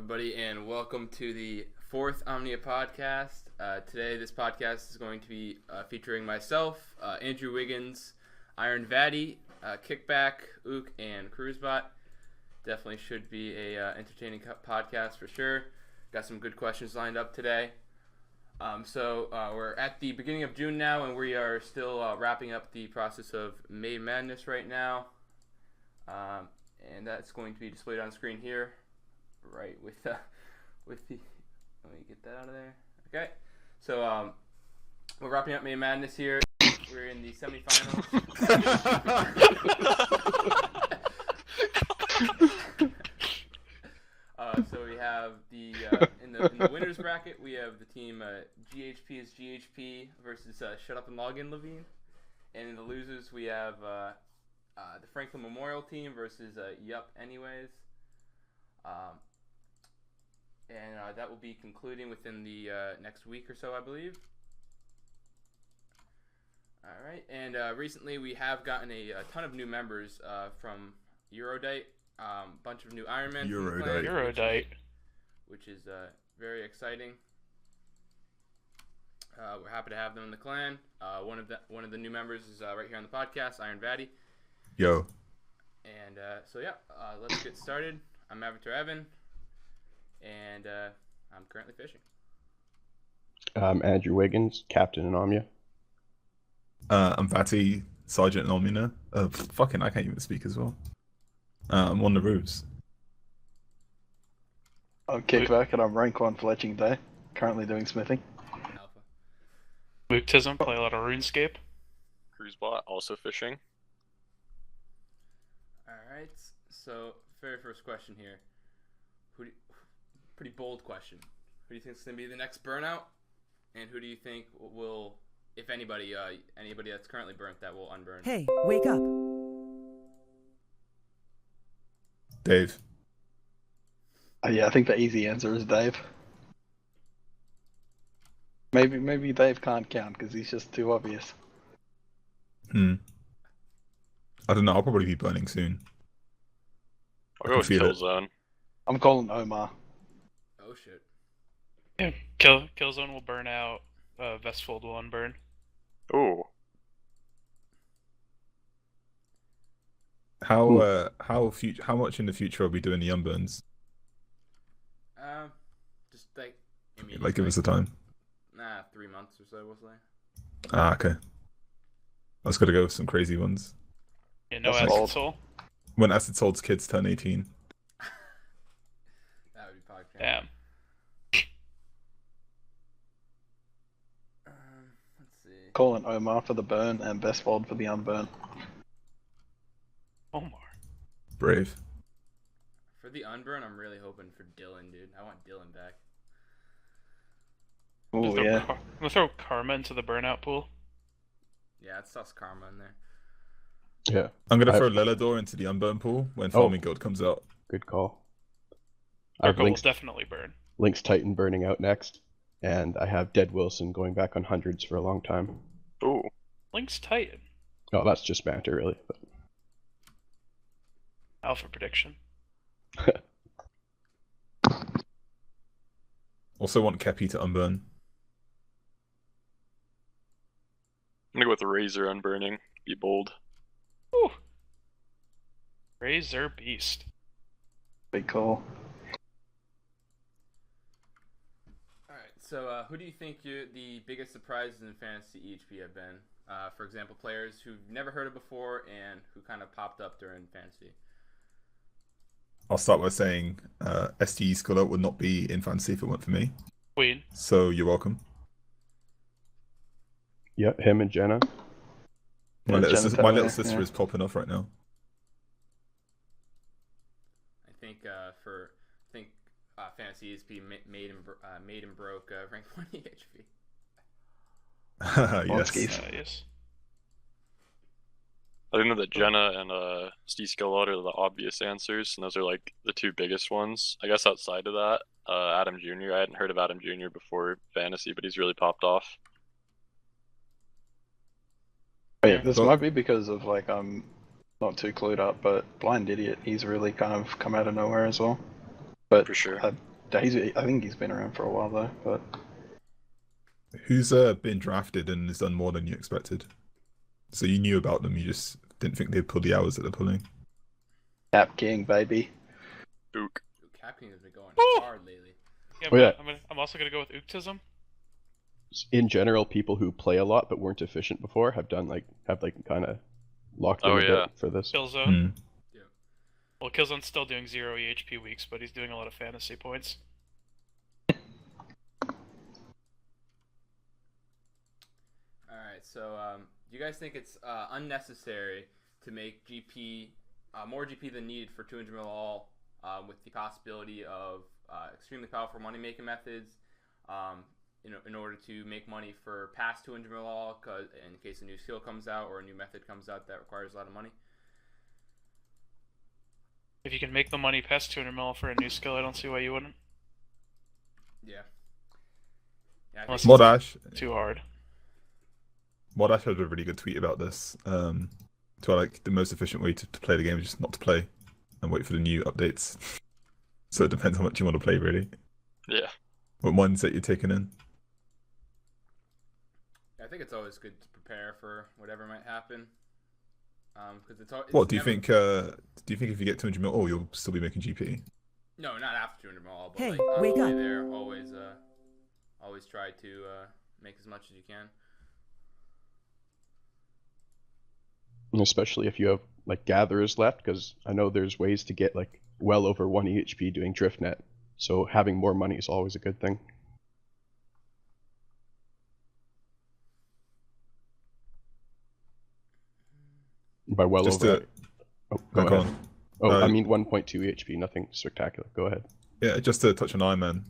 everybody, and welcome to the fourth Omnia Podcast. Today, this podcast is going to be featuring myself, Andrew Wiggins, Iron Vatty, Kickback, Ook, and Cruisebot. Definitely should be a entertaining podcast for sure. Got some good questions lined up today. So we're at the beginning of June now, and we are still wrapping up the process of May Madness right now. And that's going to be displayed on screen here, right with the. Let me get that out of there. Okay, so we're wrapping up May Madness here. We're in the semifinals. So we have the in the winners bracket, we have the team GHP is GHP versus Shut Up and Login Levine, and in the losers we have the Franklin Memorial team versus Yup Anyways, and that will be concluding within the next week or so, I believe. All right, and recently we have gotten a ton of new members from Eurodite. Bunch of new Ironmen. Eurodite. Which is very exciting. We're happy to have them in the clan. One of the new members is right here on the podcast, Iron Vatty. Yo. And let's get started. I'm Avatar Evan, and I'm currently fishing. I'm Andrew Wiggins, captain in Omnia. I'm Vatty, sergeant in Omnia. I can't even speak as well. I'm on the roofs. I'm Kickback and I'm rank 1 fletching day. Currently doing smithing. Alpha. Mutism, play a lot of RuneScape. Cruisebot, also fishing. Alright, so very first question here. Pretty bold question. Who do you think is going to be the next burnout? And who do you think will, if anybody that's currently burnt that will unburn? Hey, wake up! Dave. Yeah, I think the easy answer is Dave. Maybe Dave can't count because he's just too obvious. I don't know. I'll probably be burning soon. I'll go with Killzone. I'm calling Omar. Oh shit. Yeah, Killzone will burn out. Vestfold will unburn. Ooh. How much in the future are we doing the unburns? Just like immediately. Like give us a time. 3 months or so, we'll say. Okay. I was gonna go with some crazy ones. Yeah, no That's Acid bold. Soul. When Acid Soul's kids turn 18. That would be podcast. Damn. Let's see. Calling Omar for the burn and Bestfold for the unburn. Omar. Brave. For the unburn, I'm really hoping for Dylan, dude. I want Dylan back. Oh yeah. I'm gonna throw Karma into the burnout pool. Yeah, it's sus Karma in there. Yeah, I'm gonna throw Lelador into the unburn pool when Farming Guild comes out. good call. I have Urkel will Link's definitely burn. Titan burning out next, and I have Dead Wilson going back on hundreds for a long time. Ooh. Link's Titan. Oh, that's just banter, really. But... Alpha prediction. Also want Kepi to unburn. I'm gonna go with Razor unburning. Be bold. Ooh. Razor Beast. Big call. Alright, so who do you think the biggest surprises in fantasy EHP have been? For example, players who've never heard of before and who kind of popped up during fantasy. I'll start by saying STE Scholar would not be in fantasy if it weren't for me. Queen. So you're welcome. Yep, him and Jenna. My Yeah, little sister yeah. is popping off right now. I think fantasy ESP made and broke rank 1 EHP. Yes. Yes. I think that Jenna and Steve Skillot are the obvious answers, and those are like the two biggest ones. I guess outside of that, Adam Jr. I hadn't heard of Adam Jr. before fantasy, but he's really popped off. Yeah, this might be because of like I'm not too clued up, but Blind Idiot, he's really kind of come out of nowhere as well. But For sure. I think he's been around for a while though, but Who's been drafted and has done more than you expected? So you knew about them, you just didn't think they'd pull the hours that they're pulling. Cap King, baby. Ook. Capking has been going Woo! hard lately. Yeah, Oh, yeah. I'm also gonna go with Uktism. In general, people who play a lot but weren't efficient before have kind of locked in Oh, a yeah. bit for this. Killzone. Hmm. Well, Killzone's still doing 0 EHP weeks, but he's doing a lot of fantasy points. Alright, so do you guys think it's unnecessary to make GP more GP than needed for 200 mil all with the possibility of extremely powerful money making methods in order to make money for past 200 mil all in case a new skill comes out or a new method comes out that requires a lot of money? If you can make the money past 200 mil for a new skill, I don't see why you wouldn't. Yeah. Yeah, I Unless think, Modash Too hard. had a really good tweet about this. To like the most efficient way to play the game is just not to play and wait for the new updates. So it depends how much you want to play, really. Yeah. What mindset you're taking in. I think it's always good to prepare for whatever might happen. Because it's What do you never- think? Do you think if you get 200 mil, you'll still be making GP? No, not after 200 mil all, but Hey, like on wake the way up. there, always try to make as much as you can. And especially if you have like gatherers left, because I know there's ways to get like well over 1 EHP doing driftnet. So having more money is always a good thing. By well Just over. to Oh, go go ahead. on. Oh, I Uh, mean 1.2 EHP, nothing spectacular. Go ahead. Yeah, just to touch on Iron Man,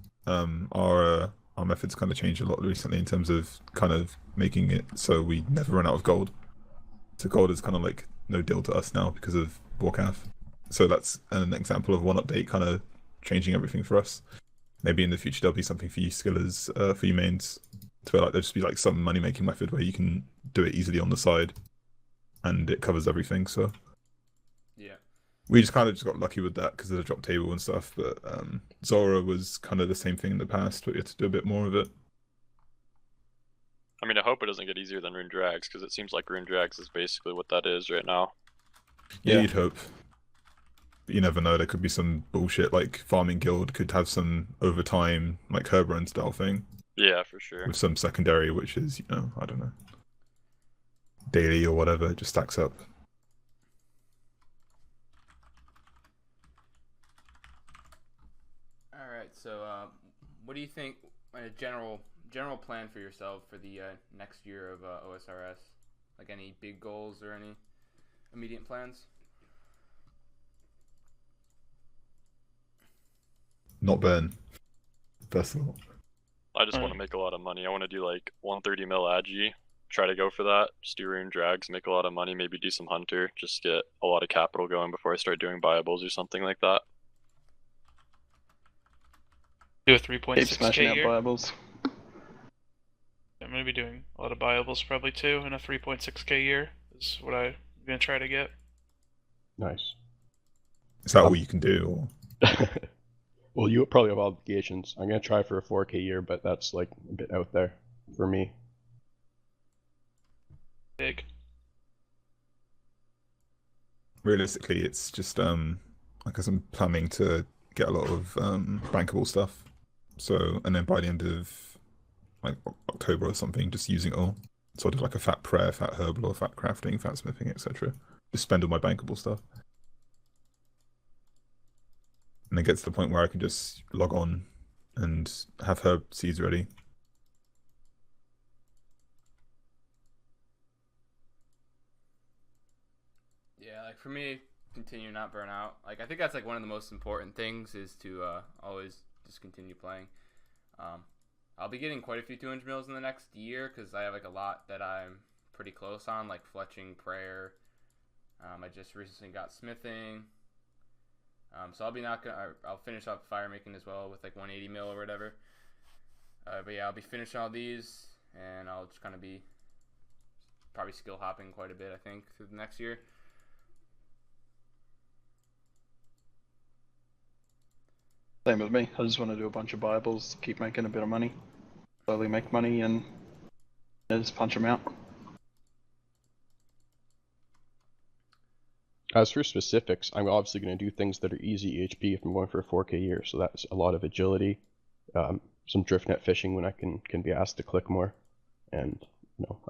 our methods kind of changed a lot recently in terms of kind of making it so we never run out of gold. So gold is kind of like no deal to us now because of Warcraft. So that's an example of one update kind of changing everything for us. Maybe in the future there'll be something for you skillers, for you mains, to where like there'll just be like some money making method where you can do it easily on the side, and it covers everything. So Yeah. we just kind of got lucky with that because of the drop table and stuff. But Zora was kind of the same thing in the past, but we had to do a bit more of it. I mean, I hope it doesn't get easier than Rune Drags, because it seems like Rune Drags is basically what that is right now. Yeah, Yeah. you'd hope. But you never know. There could be some bullshit like Farming Guild could have some overtime, like Herbrand style thing Yeah, for sure. with some secondary, which is, I don't know, daily or whatever. It just stacks up. All right. So, what do you think? A general plan for yourself for the next year of OSRS? Like any big goals or any immediate plans? Not burn. First of all. I just want to make a lot of money. I want to do like 130 mil agi. Try to go for that. Just do Rune Drags, make a lot of money, maybe do some Hunter, just get a lot of capital going before I start doing Bibles or something like that. Do a keep 3.6k smashing out year. Bibles. I'm gonna be doing a lot of Bibles probably too, in a 3.6k year is what I'm gonna try to get. Nice. Is that all you can do? Or... Well, you probably have obligations. I'm gonna try for a 4K year, but that's like a bit out there for me. Big. Realistically, it's just because I'm planning to get a lot of bankable stuff. So, and then by the end of like October or something, just using it all. Sort of like a fat prayer, fat herbal, or fat crafting, fat smithing, etc. Just spend all my bankable stuff. And then get to the point where I can just log on and have herb seeds ready. Yeah, like for me, continue not burn out. Like I think that's like one of the most important things is to always just continue playing. I'll be getting quite a few 200 mils in the next year because I have like a lot that I'm pretty close on, like fletching, prayer. I just recently got smithing. So I'll finish up fire making as well with like 180 mil or whatever. But yeah, I'll be finishing all these, and I'll just kind of be probably skill hopping quite a bit, I think, through the next year. Same with me. I just want to do a bunch of Bibles, keep making a bit of money, slowly make money, and just punch them out. As for specifics, I'm obviously going to do things that are easy EHP if I'm going for a 4K year. So that's a lot of agility, some drift net fishing when I can be asked to click more, and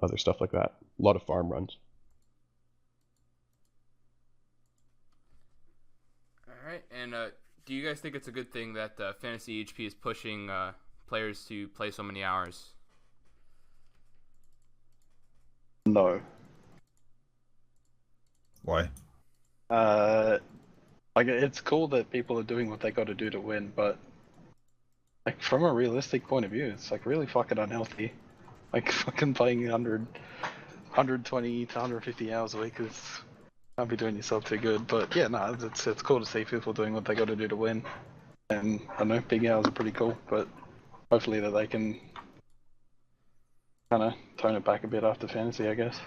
other stuff like that. A lot of farm runs. All right, and do you guys think it's a good thing that fantasy EHP is pushing players to play so many hours? No. Why? Like, it's cool that people are doing what they got to do to win, but like from a realistic point of view, it's like really fucking unhealthy. Like fucking playing 120 to 150 hours a week is can't be doing yourself too good. But yeah, no, it's cool to see people doing what they got to do to win. And I know big hours are pretty cool, but hopefully that they can kind of tone it back a bit after fantasy, I guess.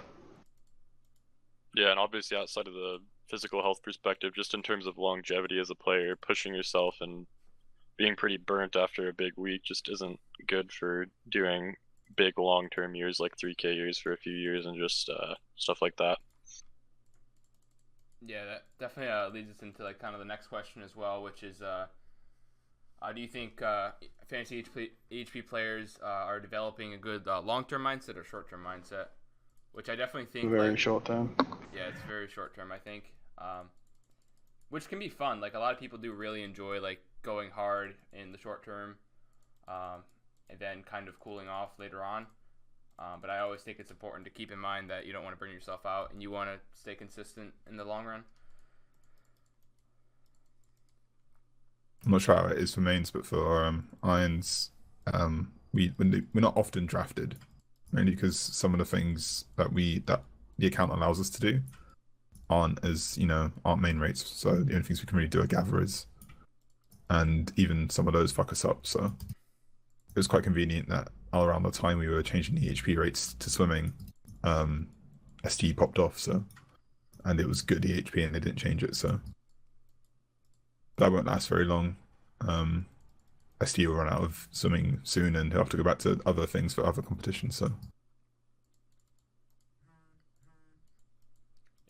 Yeah, and obviously outside of the physical health perspective, just in terms of longevity as a player, pushing yourself and being pretty burnt after a big week just isn't good for doing big long-term years like 3K years for a few years and just stuff like that. Yeah, that definitely leads us into like kind of the next question as well, which is, do you think fantasy HP players are developing a good long-term mindset or short-term mindset? Which I definitely think Very short term. Yeah, it's very short term, I think. Which can be fun. Like a lot of people do really enjoy like going hard in the short term, and then kind of cooling off later on. But I always think it's important to keep in mind that you don't want to burn yourself out and you want to stay consistent in the long run. I'm not sure how it is for mains, but for irons, we're not often drafted, mainly because some of the things that the account allows us to do aren't main rates. So the only things we can really do are gatherers, and even some of those fuck us up. So it was quite convenient that all around the time we were changing the HP rates to swimming, ST popped off. And it was good EHP, and they didn't change it. So that won't last very long. ST will run out of swimming soon, and he'll have to go back to other things for other competitions. So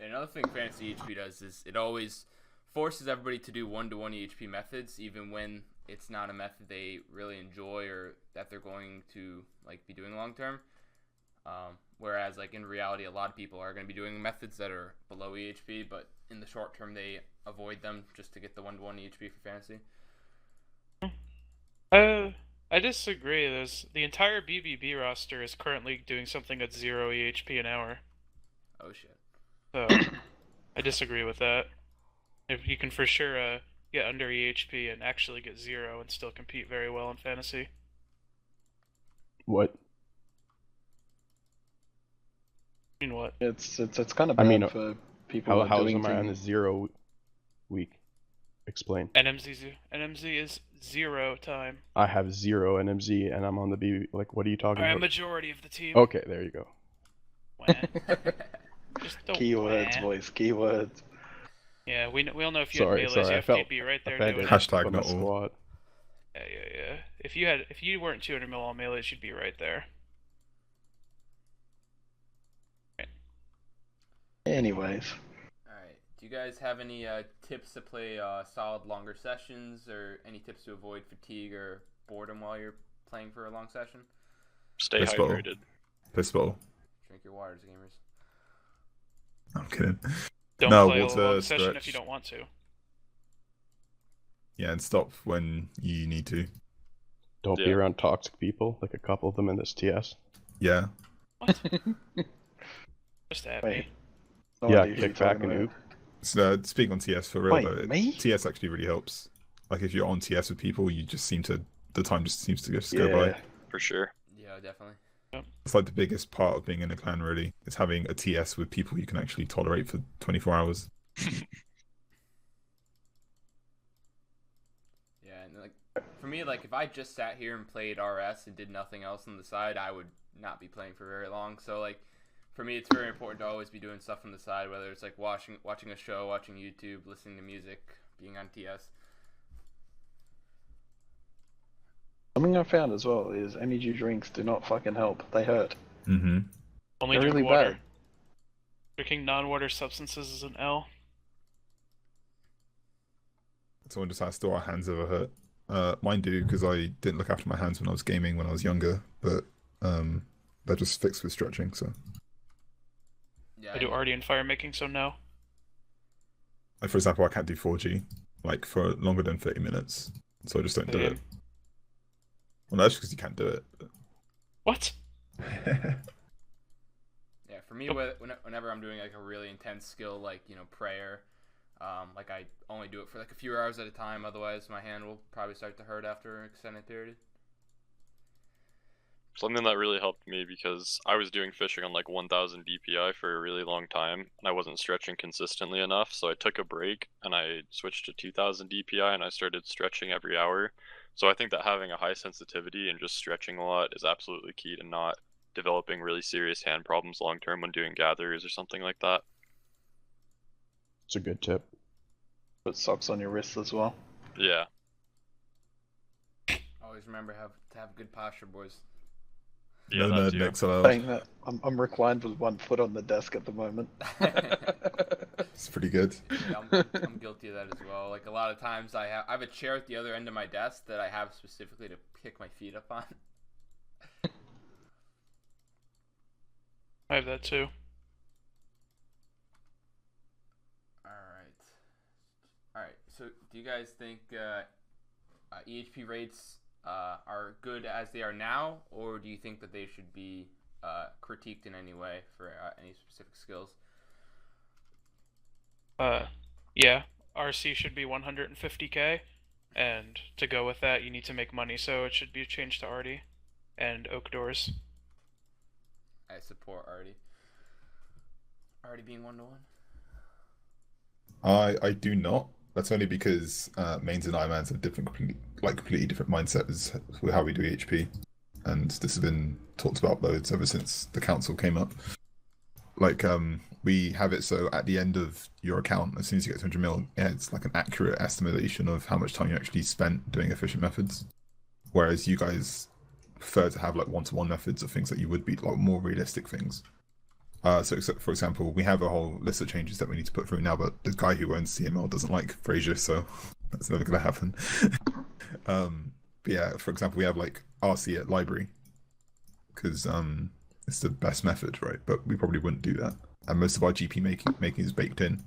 another thing fantasy EHP does is it always forces everybody to do one-to-one EHP methods, even when it's not a method they really enjoy or that they're going to like be doing long term. Whereas like in reality, a lot of people are going to be doing methods that are below EHP, but in the short term they avoid them just to get the one-to-one EHP for fantasy. I disagree. The entire BBB roster is currently doing something at 0 EHP an hour. Oh shit. So I disagree with that. If you can for sure get under EHP and actually get 0 and still compete very well in fantasy. What? I mean, what? It's kind of bad for people How doing am I on things. a 0 week? Explain. NMZ is 0 time. I have 0 NMZ and I'm on the BB. Like, what are you talking A about? majority of the team. Okay, there you go. Wah. Just don't Keywords, wah. boys, keywords. Yeah, we all know if you Sorry, had melees, I you felt have to be right there offended. doing it. Hashtag On my not all. squad. Yeah. If you weren't 200 mil on melees, you'd be right there. Anyways, Alright, do you guys have any tips to play solid longer sessions, or any tips to avoid fatigue or boredom while you're playing for a long session? Stay Baseball. hydrated. Pistol. Drink your waters, gamers. I'm kidding. Don't No, play water, a long session stretch. if you don't want to. Yeah, and stop when you need to. Don't be Yeah. around toxic people, like a couple of them in this TS. Yeah. What? Just at wait. me. No Yeah, idea who you're kick back talking and about. oop. So speaking on TS for real Wait, though, me? TS actually really helps. Like if you're on TS with people, the time just seems to just go Yeah. by. For sure. Yeah, definitely. It's like the biggest part of being in a clan really, is having a TS with people you can actually tolerate for 24 hours. Yeah, and like for me, like if I just sat here and played RS and did nothing else on the side, I would not be playing for very long. So like for me, it's very important to always be doing stuff on the side, whether it's like watching a show, watching YouTube, listening to music, being on TS. Something I found as well is energy drinks do not fucking help. They hurt. Mm-hmm. Only They're drink really water. bad. Drinking non-water substances is an L. Someone just asked, do our hands ever hurt? Mine do, because I didn't look after my hands when I was gaming when I was younger, but they're just fixed with stretching, so. Yeah, I do already in fire making, so no. Like, for example, I can't do 4G, like, for longer than 30 minutes, so I just don't do it. Well, no, that's because you can't do it. What? Yeah, for me, whenever I'm doing like a really intense skill, like prayer, like I only do it for like a few hours at a time. Otherwise, my hand will probably start to hurt after an extended period. Something that really helped me because I was doing fishing on like 1000 DPI for a really long time and I wasn't stretching consistently enough, so I took a break and I switched to 2000 DPI and I started stretching every hour. So I think that having a high sensitivity and just stretching a lot is absolutely key to not developing really serious hand problems long term when doing gatherers or something like that. It's a good tip. Put socks on your wrists as well. Yeah. Always remember to have good posture, boys. Yeah, No that nerd too. next allowed. Saying that, I'm reclined with one foot on the desk at the moment. It's pretty good. Yeah, I'm guilty of that as well. Like a lot of times I have a chair at the other end of my desk that I have specifically to kick my feet up on. I have that too. All right. So do you guys think EHP rates are good as they are now, or do you think that they should be critiqued in any way for any specific skills? Yeah, RC should be 150k, and to go with that, you need to make money, so it should be changed to Artie and Oak Doors. I support Artie. Artie being 1-to-1. I do not. That's only because mains and IMANs have completely different mindsets with how we do EHP, and this has been talked about loads ever since the council came up. Like we have it so at the end of your account, as soon as you get 200 mil, it's like an accurate estimation of how much time you actually spent doing efficient methods. Whereas you guys prefer to have like one-to-one methods of things that you would be like more realistic things. So for example, we have a whole list of changes that we need to put through now, but the guy who owns CML doesn't like Frasier, so that's never going to happen. But yeah, for example, we have like RC at library because it's the best method, right? But we probably wouldn't do that. And most of our GP making is baked in.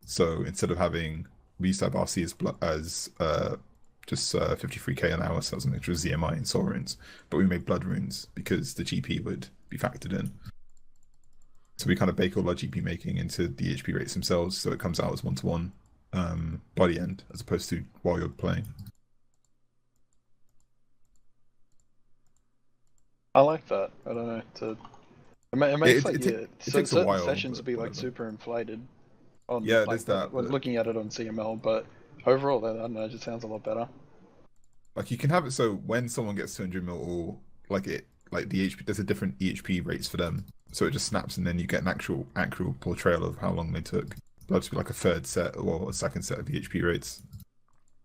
So instead of having, we used to have RC as just 53k an hour, so that was a mixture of ZMI and soul runes. But we made blood runes because the GP would be factored in. So we kind of bake all our GP making into the HP rates themselves, so it comes out as 1-to-1 by the end, as opposed to while you're playing. I like that. I don't know. It makes certain while, sessions but will be like whatever. super inflated. On, Yeah, like, there's that. when But looking at it on CML, but overall, I don't know. It just sounds a lot better. like you can have it so when someone gets 200 mil or like the EHP, there's a different EHP rates for them. So it just snaps, and then you get an actual portrayal of how long they took. That'll just be like a third set or a second set of EHP rates.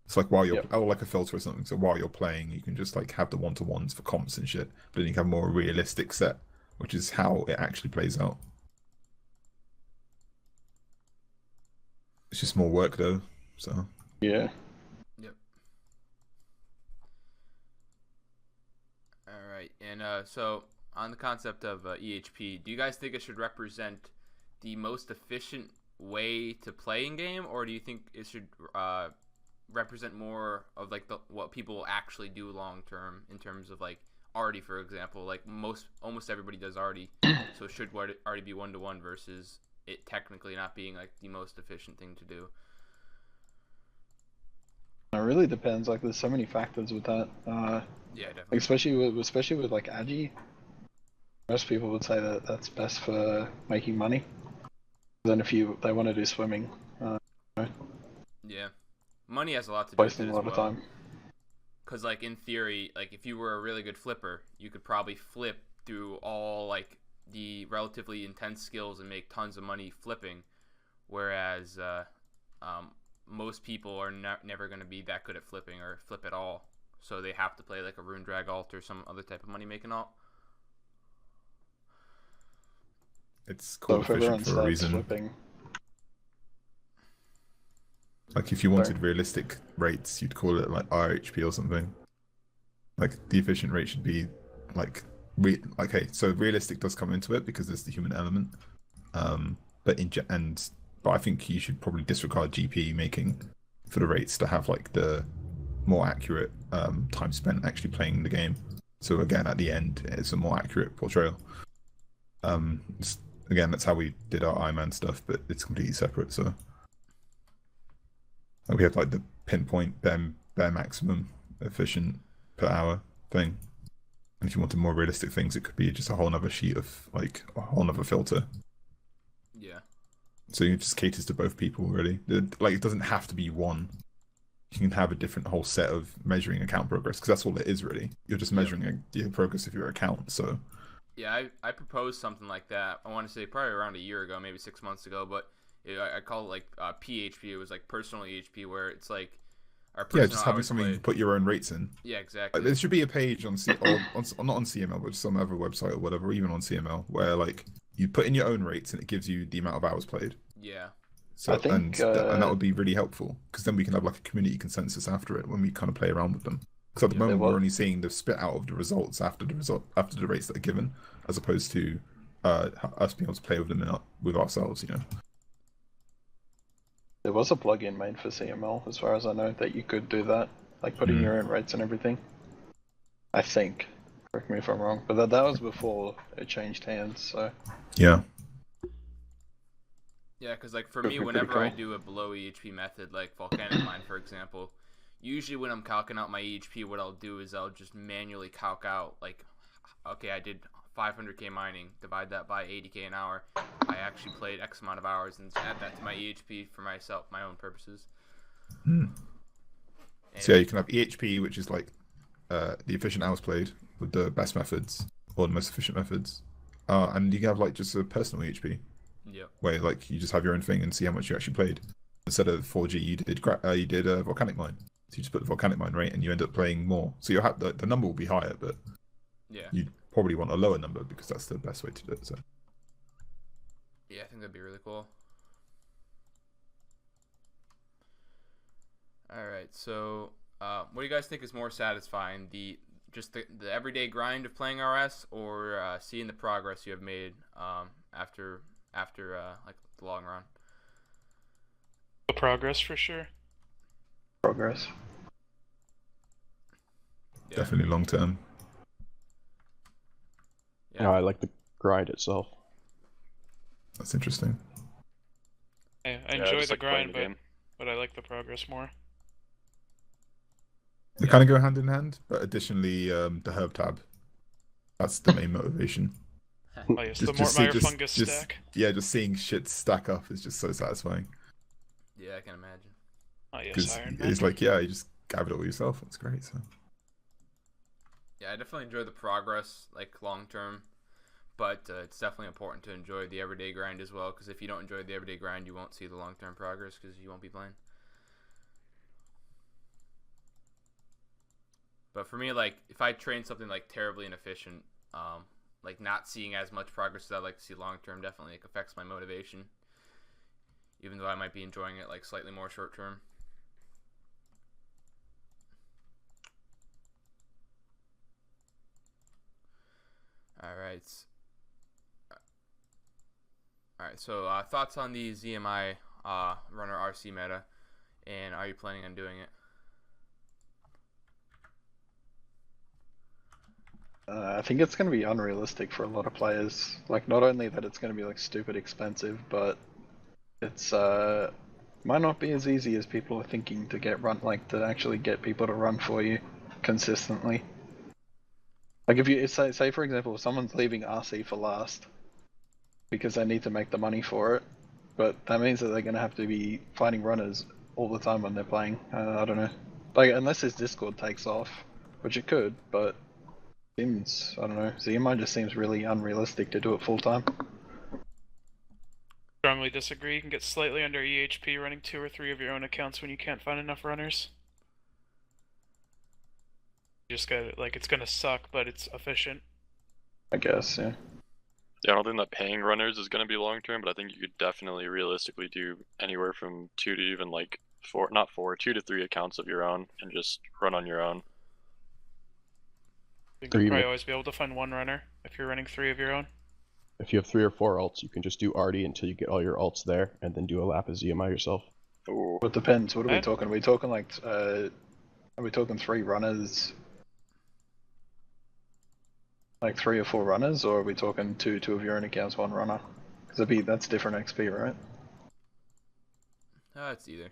It's like while you're, or like a filter or something. So while you're playing, you can just like have the 1-to-1s for comps and shit. But then you can have a more realistic set, which is how it actually plays out. It's just more work though. So Yeah. Yep. All right, and so on the concept of EHP, do you guys think it should represent the most efficient way to play in game, or do you think it should represent more of like what people actually do long term in terms of like Artie, for example? Like almost everybody does Artie, so should Artie be 1-to-1 versus it technically not being like the most efficient thing to do? It really depends. Like, there's so many factors with that. Yeah, definitely. Especially with like Agi. Most people would say that that's best for making money. Then if they want to do swimming, Yeah, money has a lot to do with it wasting as a lot well. of time. Because like in theory, like if you were a really good flipper, you could probably flip through all like the relatively intense skills and make tons of money flipping, whereas most people are never going to be that good at flipping or flip at all. so they have to play like a Rune Drag alt or some other type of money making alt. It's So called if everyone efficient for a starts reason. flipping, Like if you wanted realistic rates, you'd call it like RHP or something. Like the efficient rate should be like okay, so realistic does come into it because there's the human element. But I think you should probably disregard GP making for the rates to have like the more accurate time spent actually playing the game. So again, at the end, it's a more accurate portrayal. Again, that's how we did our Iron stuff, but it's completely separate. So we have like the pinpoint bare maximum efficient per hour thing. And if you wanted more realistic things, it could be just a whole other sheet of like a whole other filter. Yeah. So it just caters to both people, really. Like it doesn't have to be one. You can have a different whole set of measuring account progress because that's all it is, really. You're just measuring the progress of your account. So yeah, I proposed something like that. I want to say probably around a year ago, maybe 6 months ago, but I call it like PHP. It was like personal EHP, where it's like our personal just having something you can put your own rates in. Yeah, exactly. Like, there should be a page on not on CML, but some other website or whatever, or even on CML, where like you put in your own rates and it gives you the amount of hours played. Yeah. So I think, and that would be really helpful because then we can have like a community consensus after it when we kind of play around with them. Because at the moment we're only seeing the spit out of the results after the rates that are given, as opposed to us being able to play with them with ourselves. There was a plugin made for CML, as far as I know, that you could do that, like putting your own rates and everything. I think. Correct me if I'm wrong, but that was before it changed hands. So yeah. Yeah, because like for me, whenever I do a below EHP method, like Volcanic Mine, for example, usually when I'm calcing out my EHP, what I'll do is I'll just manually calc out, like, okay, I did 500k mining, divide that by 80k an hour. I actually played X amount of hours, and add that to my EHP for myself, my own purposes. So yeah, you can have EHP, which is like the efficient hours played with the best methods or the most efficient methods, and you can have like just a personal EHP. Yep. Where like you just have your own thing and see how much you actually played. Instead of 4G, you did a volcanic mine. So you just put the volcanic mine rate and you end up playing more. So you have the number will be higher, but you probably want a lower number because that's the best way to do it. So yeah, I think that'd be really cool. All right, so what do you guys think is more satisfying, the everyday grind of playing RS, or seeing the progress you have made after like the long run? The progress for sure. Progress. Yeah. Definitely long term. Yeah. No, I like the grind itself. That's interesting. I enjoy the like grind, the game. but I like the progress more. They kind of go hand in hand, but additionally, the herb tab. That's the main motivation. Oh yes, the more fungus stack. Yeah, just seeing shit stack up is just so satisfying. Yeah, I can imagine. Oh yes, Iron Man. It's like, yeah, you just gathered it all yourself. That's great. So. Yeah, I definitely enjoy the progress, like long term, but it's definitely important to enjoy the everyday grind as well. Because if you don't enjoy the everyday grind, you won't see the long term progress because you won't be playing. But for me, like if I train something like terribly inefficient, like not seeing as much progress as I'd like to see long term definitely like, affects my motivation. Even though I might be enjoying it like slightly more short term. Alright. Alright, so thoughts on the ZMI runner RC meta, and are you planning on doing it? I think it's going to be unrealistic for a lot of players. Like, not only that it's going to be like stupid expensive, but it's might not be as easy as people are thinking to to actually get people to run for you consistently. Like if you say for example, if someone's leaving RC for last because they need to make the money for it, but that means that they're going to have to be fighting runners all the time when they're playing. I don't know. Like unless his Discord takes off, which it could, but I don't know. ZMI just seems really unrealistic to do it full time. Strongly disagree. You can get slightly under EHP running 2 or 3 of your own accounts when you can't find enough runners. You just got like it's gonna suck, but it's efficient. I guess, yeah. Yeah, I don't think that paying runners is going to be long term, but I think you could definitely realistically do anywhere from 2 to even like 4, not 4, 2 to 3 accounts of your own and just run on your own. You Or can even probably if- always be able to find one runner if you're running 3 of your own. If you have 3 or 4 alts, you can just do Artie until you get all your alts there, and then do a lap of ZMI yourself. Ooh. Well, it depends. What are we Right. talking? Are we talking like, are we talking 3 runners? Like 3 or 4 runners, or are we talking two of your own accounts, 1 runner? Because that's different XP, right? It's either.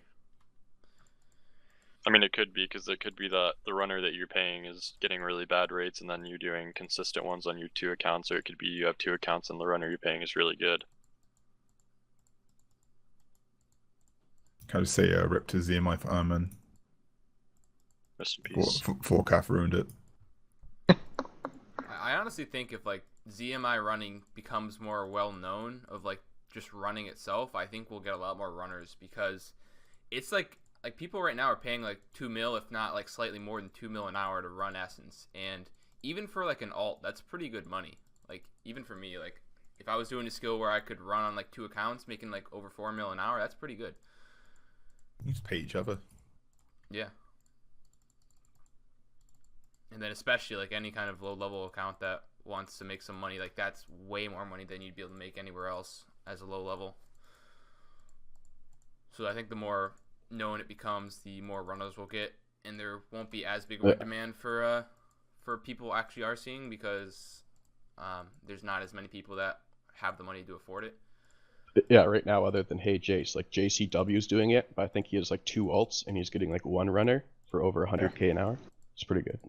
I mean, it could be, because it could be that the runner that you're paying is getting really bad rates, and then you're doing consistent ones on your 2 accounts, or it could be you have 2 accounts and the runner you're paying is really good. Can I just say, rip to ZMI for Iron Man. Rest in peace. 4CAF ruined it. I honestly think if like ZMI running becomes more well known of like just running itself, I think we'll get a lot more runners, because it's like people right now are paying like 2 mil, if not like slightly more than 2 mil an hour to run Essence, and even for like an alt, that's pretty good money. Like even for me, like if I was doing a skill where I could run on like 2 accounts, making like over 4 mil an hour, that's pretty good. You just pay each other. Yeah. And then especially like any kind of low level account that wants to make some money, like that's way more money than you'd be able to make anywhere else as a low level. So I think the more known it becomes, the more runners we'll get, and there won't be as big of a demand for people actually are seeing, because there's not as many people that have the money to afford it. Yeah, right now, other than Hey Jace, like JCW's doing it, but I think he has like 2 alts, and he's getting like 1 runner for over 100k an hour. It's pretty good.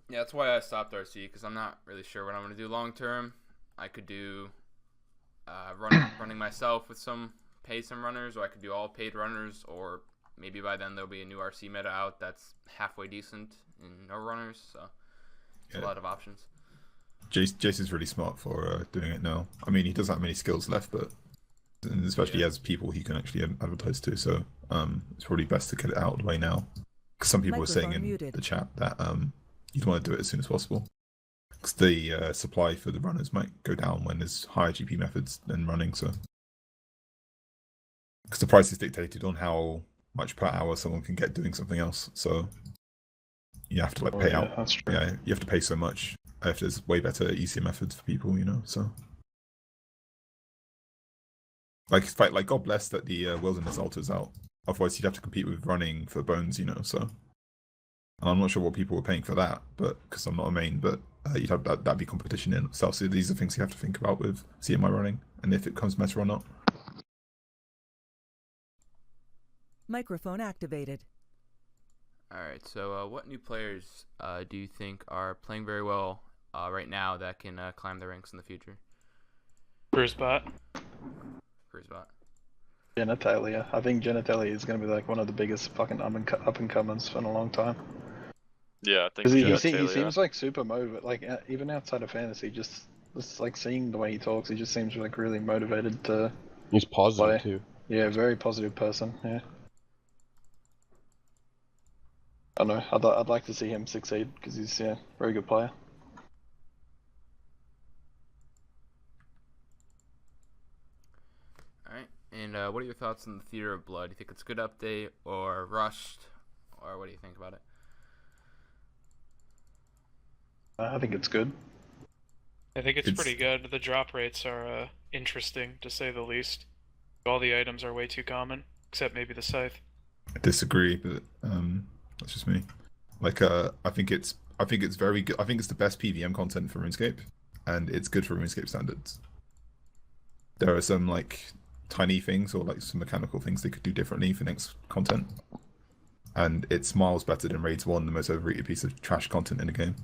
Yeah, that's why I stopped RC, because I'm not really sure what I'm going to do long term. I could do running myself with pay some runners, or I could do all paid runners, or maybe by then there'll be a new RC meta out that's halfway decent and no runners. So it's a lot of options. Jace is really smart for doing it now. I mean, he doesn't have many skills left, but especially as people he can actually advertise to. So it's probably best to get it out of the way now. Because some people were saying in the chat that you'd want to do it as soon as possible. Because the supply for the runners might go down when there's higher GP methods than running. So because the price is dictated on how much per hour someone can get doing something else. So you have to like pay out. That's true. Yeah, you have to pay so much if there's way better, easier methods for people, so like God bless that the wilderness altar's out. Otherwise, you'd have to compete with running for bones, so. And I'm not sure what people were paying for that, but because I'm not a main, but you'd have that'd be competition in itself. So these are things you have to think about with CMI running, and if it comes meta or not. Microphone activated. All right, so what new players do you think are playing very well right now that can climb the ranks in the future? Bruisebot. Genitalia. I think Genitalia is going to be like one of the biggest fucking up and comers in a long time. Yeah, I think Because he Genitalia- seems like super motivated. Like even outside of fantasy, just like seeing the way he talks, he just seems like really motivated to. He's positive play. too. Yeah, very positive person. Yeah. I don't know. I'd like to see him succeed, because he's a very good player. All right, and what are your thoughts on the Theater of Blood? Do you think it's a good update or rushed, or what do you think about it? I think it's good. I think it's pretty good. The drop rates are interesting, to say the least. All the items are way too common, except maybe the scythe. I disagree, but that's just me. Like, I think it's very good. I think it's the best PVM content for RuneScape, and it's good for RuneScape standards. There are some like tiny things or like some mechanical things they could do differently for next content, and it's miles better than Raids 1, the most overrated piece of trash content in the game.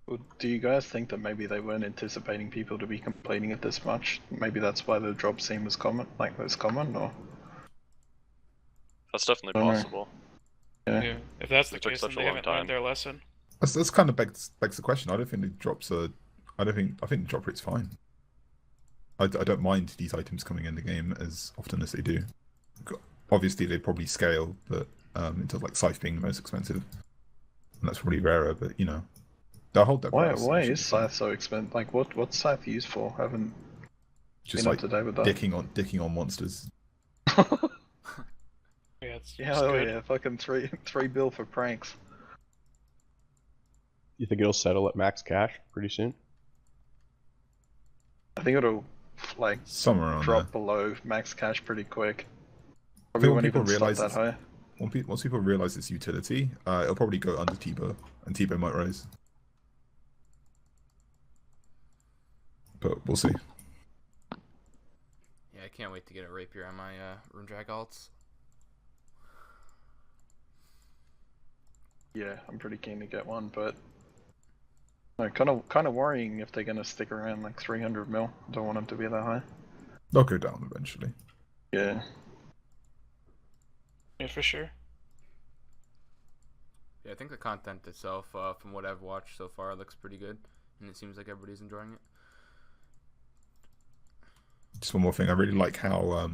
Well, do you guys think that maybe they weren't anticipating people to be complaining it this much? Maybe that's why the drop seem was common, or? That's definitely I don't know. possible. Yeah. If that's the It took case, such then a they long haven't time. learned their lesson. That's kind of begs the question. I don't think the drops are. I think the drop rate's fine. I don't mind these items coming in the game as often as they do. Obviously, they probably scale, but into like Scythe being the most expensive, and that's probably rarer. But you know, they'll hold their price. Why is Scythe so expensive? Like, what's Scythe used for? I haven't Just been like up to date with that. dicking on monsters. Yeah, it's Oh good. yeah, fucking three bill for pranks. You think it'll settle at max cash pretty soon? I think it'll like Somewhere around drop there. below max cash pretty quick. I Probably think when won't people even stop realize that it's, high. once people realize its utility, it'll probably go under T-Bow, and T-Bow might rise. But we'll see. Yeah, I can't wait to get a rapier on my rune drag alts. Yeah, I'm pretty keen to get one, but no, kind of worrying if they're gonna stick around like 300 mil. Don't want them to be that high. They'll go down eventually. Yeah. Yeah, for sure. Yeah, I think the content itself, from what I've watched so far, looks pretty good, and it seems like everybody's enjoying it. Just one more thing, I really like how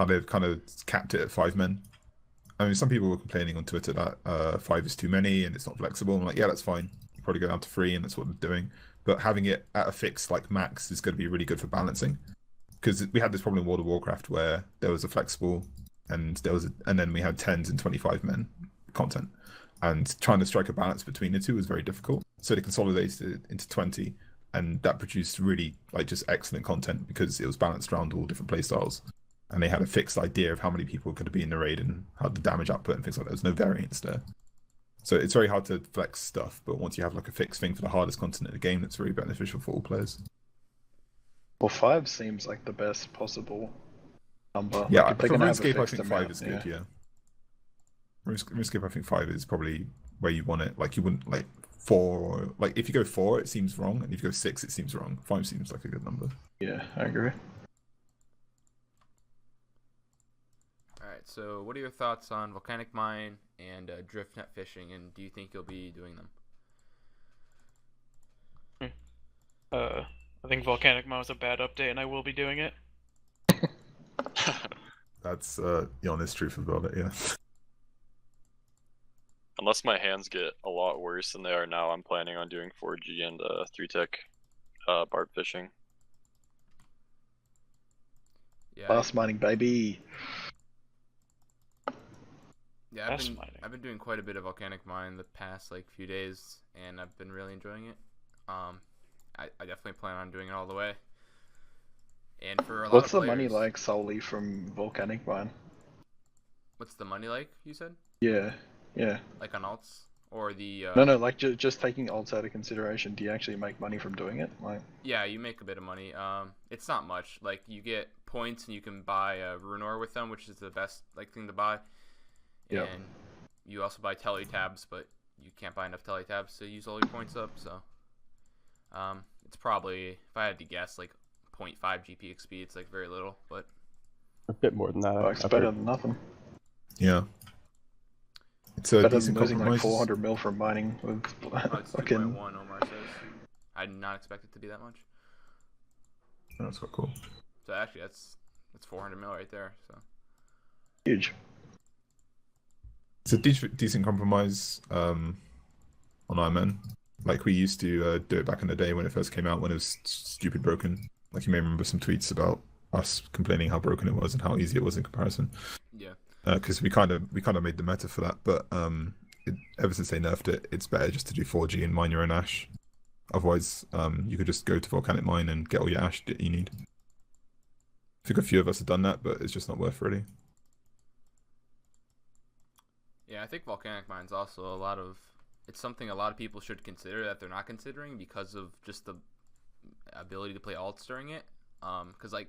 they've kind of capped it at 5 men. I mean, some people were complaining on Twitter that 5 is too many and it's not flexible. I'm like, yeah, that's fine. You probably go down to 3, and that's what they're doing. But having it at a fixed like max is going to be really good for balancing. Because we had this problem in World of Warcraft where there was a flexible, and then we had 10s and 25 men content, and trying to strike a balance between the two was very difficult. So they consolidated it into 20, and that produced really like just excellent content because it was balanced around all different playstyles. And they had a fixed idea of how many people could be in the raid and how the damage output and things like that. There's no variance there. So it's very hard to flex stuff, but once you have like a fixed thing for the hardest content in the game, that's very beneficial for all players. Well, 5 seems like the best possible number. Yeah, like, if they're for gonna have a RuneScape, I fixed think 5 amount, is good, yeah. RuneScape, I think 5 is probably where you want it. Like, you wouldn't, like, 4, or, like, if you go 4, it seems wrong, and if you go 6, it seems wrong. 5 seems like a good number. Yeah, I agree. Alright, so what are your thoughts on Volcanic Mine and drift net fishing, and do you think you'll be doing them? I think Volcanic Mine was a bad update, and I will be doing it. That's the honest truth about it, yeah. Unless my hands get a lot worse than they are now, I'm planning on doing 4G and 3-tech barb fishing. Yeah, Fast mining, baby. yeah, Fast mining. I've been doing quite a bit of Volcanic Mine the past like few days, and I've been really enjoying it. I definitely plan on doing it all the way. And for a lot What's of the money players- like solely from Volcanic Mine? What's the money like? You said Yeah, yeah. like on alts or the No, like just taking alts out of consideration. Do you actually make money from doing it? Like, Yeah, you make a bit of money. It's not much. Like you get points and you can buy a rune ore with them, which is the best like thing to buy. Yep. And you also buy tele tabs, but you can't buy enough tele tabs to use all your points up. So, it's probably, if I had to guess, like 0.5 GP XP. It's like very little, but A bit more than that. it's I've better heard. than nothing. Yeah. It's a Better than decent losing like compromise. 400 mil from mining with it's fucking. 2.1. Omar says. I did not expect it to be that much. That's quite cool. So actually, that's 400 mil right there. So Huge. It's a decent compromise on Iron Man. Like we used to do it back in the day when it first came out, when it was stupid broken. Like you may remember some tweets about us complaining how broken it was and how easy it was in comparison. yeah. Because we kind of made the meta for that, but ever since they nerfed it, it's better just to do 4G and mine your own ash. Otherwise, you could just go to Volcanic Mine and get all your ash that you need. I think a few of us have done that, but it's just not worth really. Yeah, I think Volcanic Mine's also it's something a lot of people should consider that they're not considering because of just the ability to play alts during it. Because like,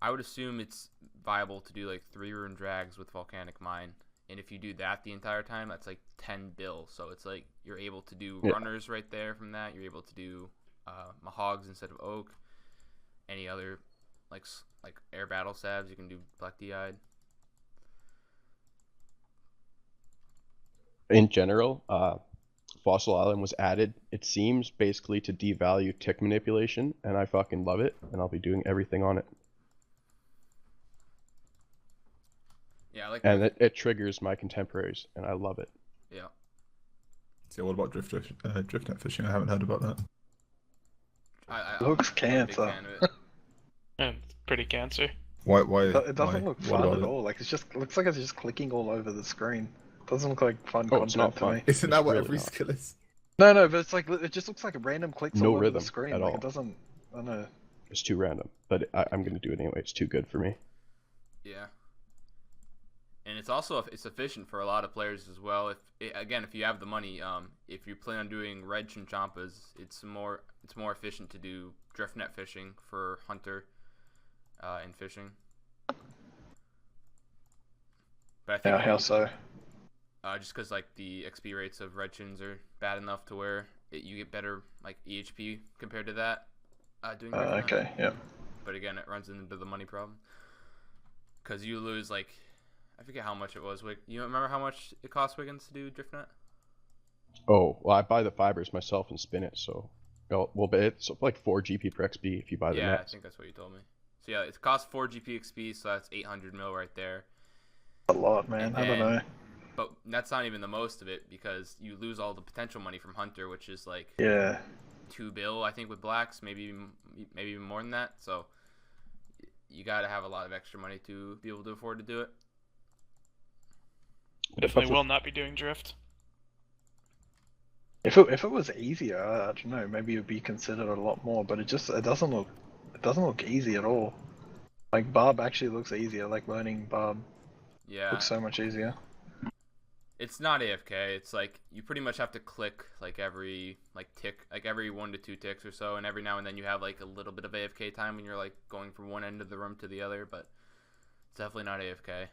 I would assume it's viable to do like 3 rune drags with Volcanic Mine, and if you do that the entire time, that's like 10 bill. So it's like you're able to do runners right there from that. You're able to do Mahogs instead of Oak. Any other like air battle salves, you can do Black D-Eyed. In general, Fossil Island was added, it seems, basically to devalue tick manipulation, and I fucking love it, and I'll be doing everything on it. Yeah, like and drift. it triggers my contemporaries, and I love it. Yeah. So what about driftnet fishing? I haven't heard about that. Looks I'm a big cancer. fan of it. And pretty cancer. Why? It doesn't why? look What fun about at it? all. Like looks like it's just clicking all over the screen. Doesn't look like fun Oh, it's content not to fun. me. Isn't that It's what really every not. skill is? No, but it's like it just looks like a random clicks No all over the rhythm screen. at Like all. it doesn't. I don't know. It's too random, but I'm gonna do it anyway. It's too good for me. Yeah. And it's also it's efficient for a lot of players as well. If you have the money, if you plan on doing red chinchompas, it's more efficient to do drift net fishing for hunter and fishing. But I think How so? just because like the XP rates of red chins are bad enough to where you get better like EHP compared to that doing drift net. Okay, yeah. But again, it runs into the money problem because you lose like. I forget how much it was. You remember how much it cost Wiggins to do driftnet? Oh, well, I buy the fibers myself and spin it, so but it's like 4 GP per XP if you buy the Yeah, nets. I think that's what you told me. So yeah, it costs 4 GP XP, so that's 800 mil right there. A lot, man. And I don't know. But that's not even the most of it because you lose all the potential money from Hunter, which is like Yeah. 2 bill, I think, with blacks, maybe even more than that. So you got to have a lot of extra money to be able to afford to do it. Definitely will not be doing drift. If it was easier, I don't know. Maybe it would be considered a lot more. But it doesn't look easy at all. Like Barb actually looks easier. Like learning Barb Yeah. looks so much easier. It's not AFK. It's like you pretty much have to click like every tick, like every 1 to 2 ticks or so, and every now and then you have like a little bit of AFK time when you're like going from one end of the room to the other, but it's definitely not AFK.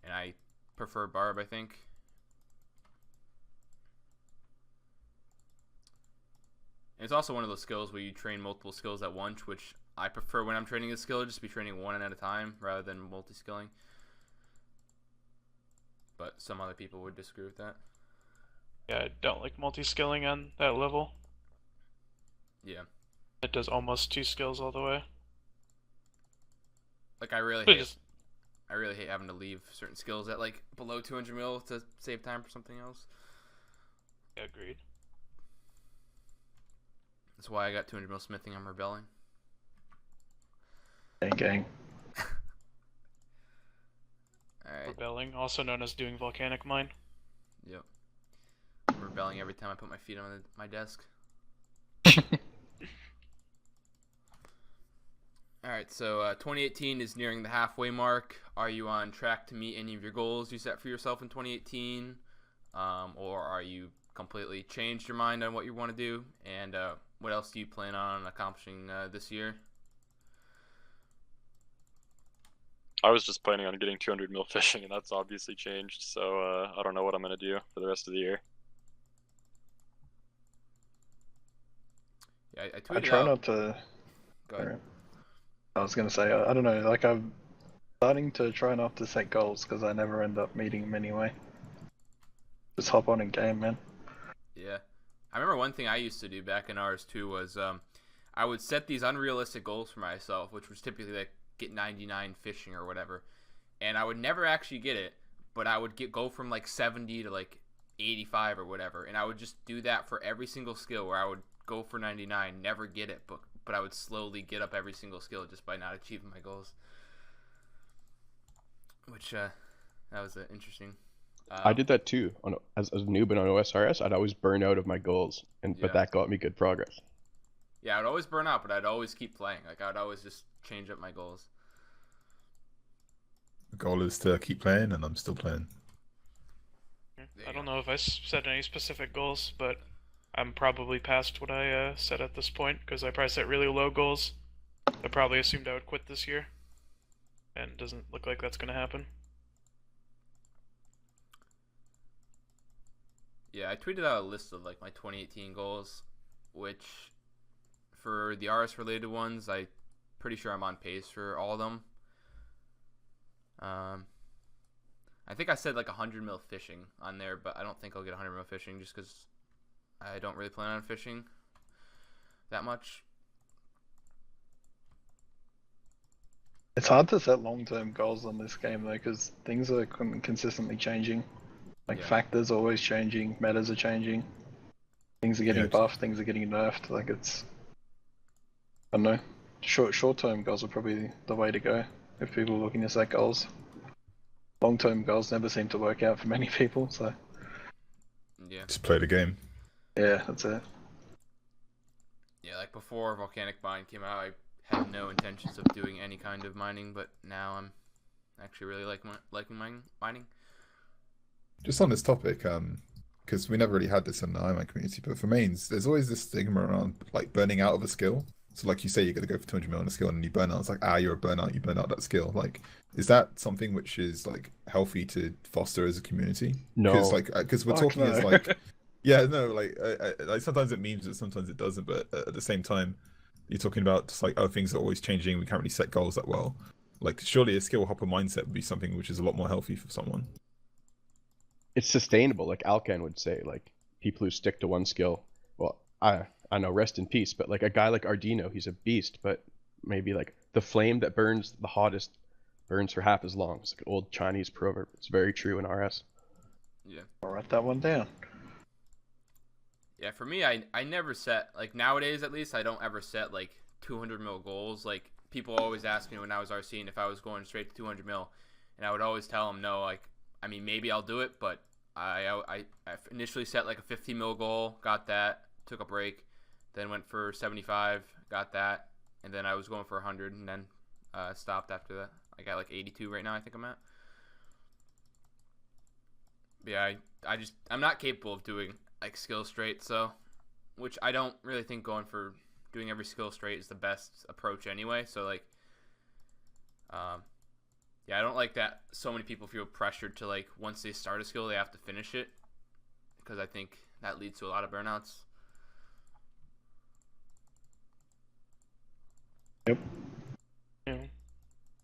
And I prefer Barb, I think. And it's also one of those skills where you train multiple skills at once, which I prefer when I'm training a skill, just be training one at a time rather than multi-skilling. But some other people would disagree with that. Yeah, I don't like multi-skilling on that level. Yeah. It does almost 2 skills all the way. Like I really But hate having to leave certain skills at like below 200 mil to save time for something else. Yeah, agreed. That's why I got 200 mil smithing. I'm rebelling. Gang. Alright. Rebelling, also known as doing volcanic mine. Yep. I'm rebelling every time I put my feet on my desk. Alright, so 2018 is nearing the halfway mark. Are you on track to meet any of your goals you set for yourself in 2018? Or are you completely changed your mind on what you want to do? And what else do you plan on accomplishing this year? I was just planning on getting 200 mil fishing, and that's obviously changed. So I don't know what I'm gonna do for the rest of the year. Yeah, I I tweeted try out. not to. Go ahead. I was gonna say I don't know. Like I'm starting to try not to set goals because I never end up meeting them anyway. Just hop on and game, man. Yeah. I remember one thing I used to do back in ours too was I would set these unrealistic goals for myself, which was typically like get 99 fishing or whatever. And I would never actually get it, but I would go from like 70 to like 85 or whatever. And I would just do that for every single skill where I would go for 99, never get it, but I would slowly get up every single skill just by not achieving my goals. Which that was interesting. I did that too. As a noob and on OSRS, I'd always burn out of my goals, Yeah. but that got me good progress. Yeah, I'd always burn out, but I'd always keep playing. Like I'd always just change up my goals. The goal is to keep playing, and I'm still playing. I don't know if I set any specific goals, but I'm probably past what I set at this point, because I probably set really low goals. I probably assumed I would quit this year, and it doesn't look like that's going to happen. Yeah, I tweeted out a list of like my 2018 goals, which for the RS related ones, I pretty sure I'm on pace for all of them. I think I said like 100 mil fishing on there, but I don't think I'll get 100 mil fishing just because I don't really plan on fishing that much. It's hard to set long-term goals on this game though, because things are consistently changing. Like Yeah. factors are always changing, metas are changing, things are getting Yeah. buffed, things are getting nerfed. Like it's, I don't know. Short-term goals are probably the way to go if people are looking to set goals. Long-term goals never seem to work out for many people, so Yeah. Just play the game. yeah, that's it. Yeah, like before Volcanic Mine came out, I had no intentions of doing any kind of mining, but now I'm actually really liking mining. Just on this topic, because we never really had this in the iMan community, but for mains, there's always this stigma around like burning out of a skill. So like you say, you're gonna go for 200 mil on a skill, and then you burn out. It's like, you're a burnout. You burn out that skill. Like, is that something which is like healthy to foster as a community? No. Because we're Fuck talking no. as like, yeah, no, like sometimes it means it, sometimes it doesn't. But at the same time, you're talking about just like, things are always changing. We can't really set goals that well. Like, surely a skill hopper mindset would be something which is a lot more healthy for someone. It's sustainable, like Alcan would say. Like people who stick to one skill. Well, I know, rest in peace. But like a guy like Ardino, he's a beast. But maybe like the flame that burns the hottest burns for half as long. It's like an old Chinese proverb. It's very true in RS. Yeah. I'll write that one down. Yeah, for me, I never set, like nowadays at least, I don't ever set like 200 mil goals. Like people always ask me when I was RCing if I was going straight to 200 mil, and I would always tell them no. Like, I mean, maybe I'll do it, but I initially set like a 50 mil goal, got that, took a break, then went for 75, got that, and then I was going for 100, and then stopped after that. I got like 82 right now, I think I'm at. But yeah, I'm not capable of doing like skill straight, so, which I don't really think going for doing every skill straight is the best approach anyway. So like, yeah, I don't like that so many people feel pressured to like once they start a skill they have to finish it, because I think that leads to a lot of burnouts. Yep. Yeah.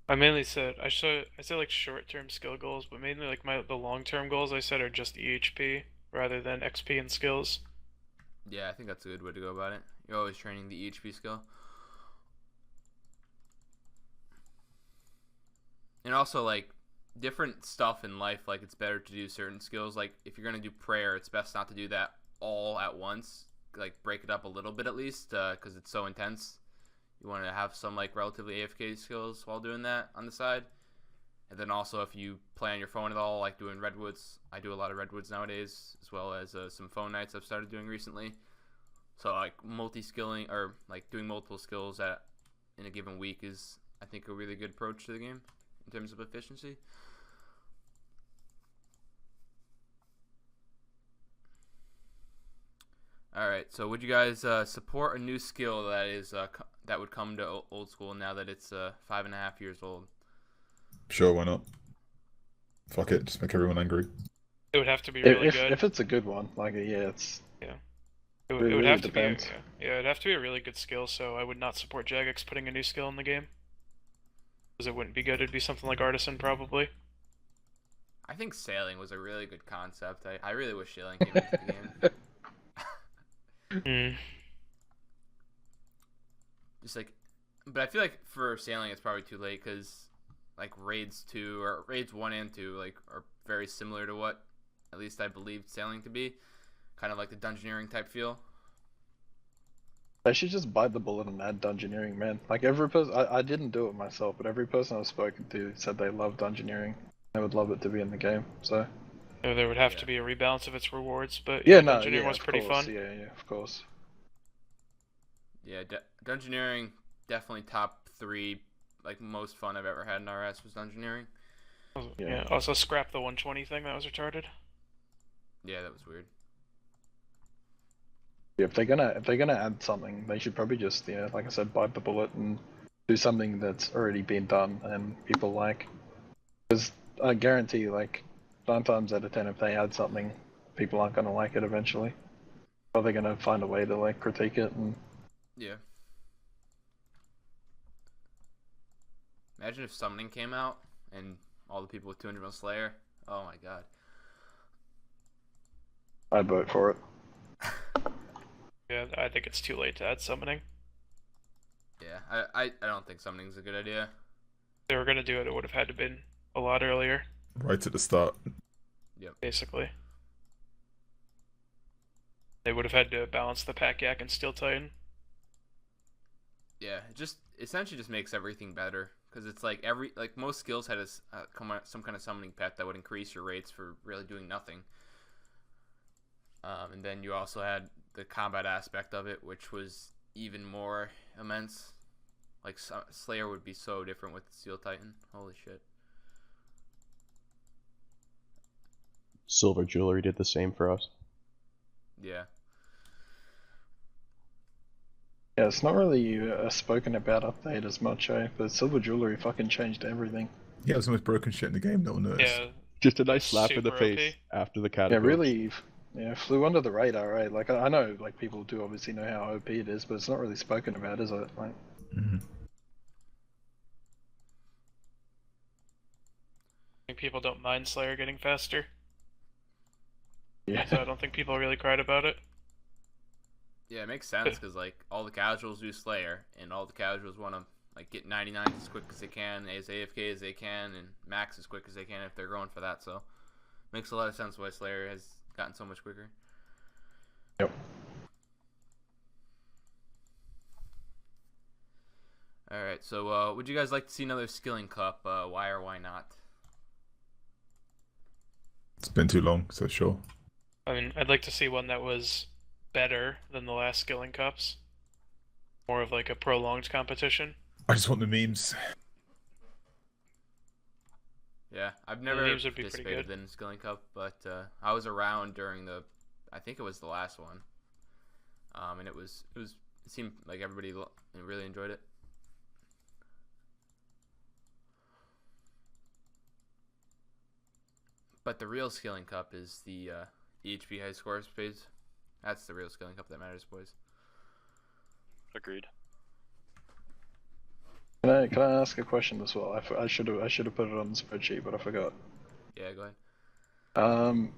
I mainly said I said like short-term skill goals, but mainly like the long-term goals I said are just EHP rather than XP and skills. Yeah, I think that's a good way to go about it. You're always training the EHP skill. And also, like, different stuff in life, like, it's better to do certain skills. Like, if you're going to do prayer, it's best not to do that all at once. Like, break it up a little bit at least, because it's so intense. You want to have some, like, relatively AFK skills while doing that on the side. And then also, if you play on your phone at all, like doing Redwoods. I do a lot of Redwoods nowadays, as well as some phone nights I've started doing recently. So, like, multi-skilling, or, like, doing multiple skills in a given week is, I think, a really good approach to the game in terms of efficiency. All right, so would you guys support a new skill that is that would come to old school now that it's 5.5 years old? Sure, why not? Fuck it, just make everyone angry. It would have to be really If good. if it's a good one, like yeah, it's It would really have to be depends. it'd have to be a really good skill, so I would not support Jagex putting a new skill in the game. Because it wouldn't be good, it'd be something like Artisan probably. I think sailing was a really good concept. I really wish sailing came into the game. Just like, but I feel like for sailing it's probably too late, because like raids 1 and 2 like are very similar to what at least I believed sailing to be, kind of like the dungeoneering type feel. They should just bite the bullet and add dungeoneering, man. Like every person, I didn't do it myself, but every person I've spoken to said they love dungeoneering. They would love it to be in the game. So There would have to be a rebalance of its rewards, but yeah, no, Dungeoneering yeah, was of pretty course, fun. Yeah, of course. Yeah, dungeoneering definitely top 3 like most fun I've ever had in RS was dungeoneering. Yeah. Also scrap the 120 thing, that was retarded. Yeah, that was weird. Yeah, if they're gonna add something, they should probably just like I said, bite the bullet and do something that's already been done and people like. Because I guarantee, like 9 times out of 10, if they add something, people aren't gonna like it eventually. Or they're gonna find a way to like critique it and. Yeah. Imagine if Summoning came out and all the people with 200 mil Slayer. Oh my god. I'd vote for it. Yeah, I think it's too late to add summoning. Yeah, I don't think Summoning's a good idea. they were gonna do it, it would have had to been a lot earlier, Right at the start. basically. They would have had to balance the Pack Yak and Steel Titan. Yeah, it just essentially just makes everything better because it's like most skills had some kind of summoning pet that would increase your rates for really doing nothing. And then you also had the combat aspect of it, which was even more immense. Like Slayer would be so different with Steel Titan. Holy shit. Silver Jewelry did the same for us. Yeah. Yeah, it's not really a spoken about update as much, but Silver Jewelry fucking changed everything. Yeah, it was the most broken shit in the game, no one noticed. Yeah, Just a nice slap in the Super face OP. after the Yeah, category. really, flew under the radar, right? Like, I know, like, people do obviously know how OP it is, but it's not really spoken about, is it? Like, Mhm. I think people don't mind Slayer getting faster, yeah. so I don't think people really cried about it. Yeah, it makes sense because like all the casuals do Slayer, and all the casuals want to like get 99 as quick as they can, as AFK as they can, and max as quick as they can if they're going for that. So, makes a lot of sense why Slayer has gotten so much quicker. Yep. All right, so would you guys like to see another Skilling Cup? Why or why not? It's been too long, so sure. I mean, I'd like to see one that was better than the last Skilling Cups. More of like a prolonged competition. I just want the memes. Yeah, I've The never memes would be pretty participated good. in Skilling Cup, but I was around during I think it was the last one, and it seemed like everybody really enjoyed it. But the real Skilling Cup is the EHP high scores phase. That's the real Skilling Cup that matters, boys. Agreed. Can I ask a question as well? I should have put it on the spreadsheet, but I forgot. Yeah, go ahead.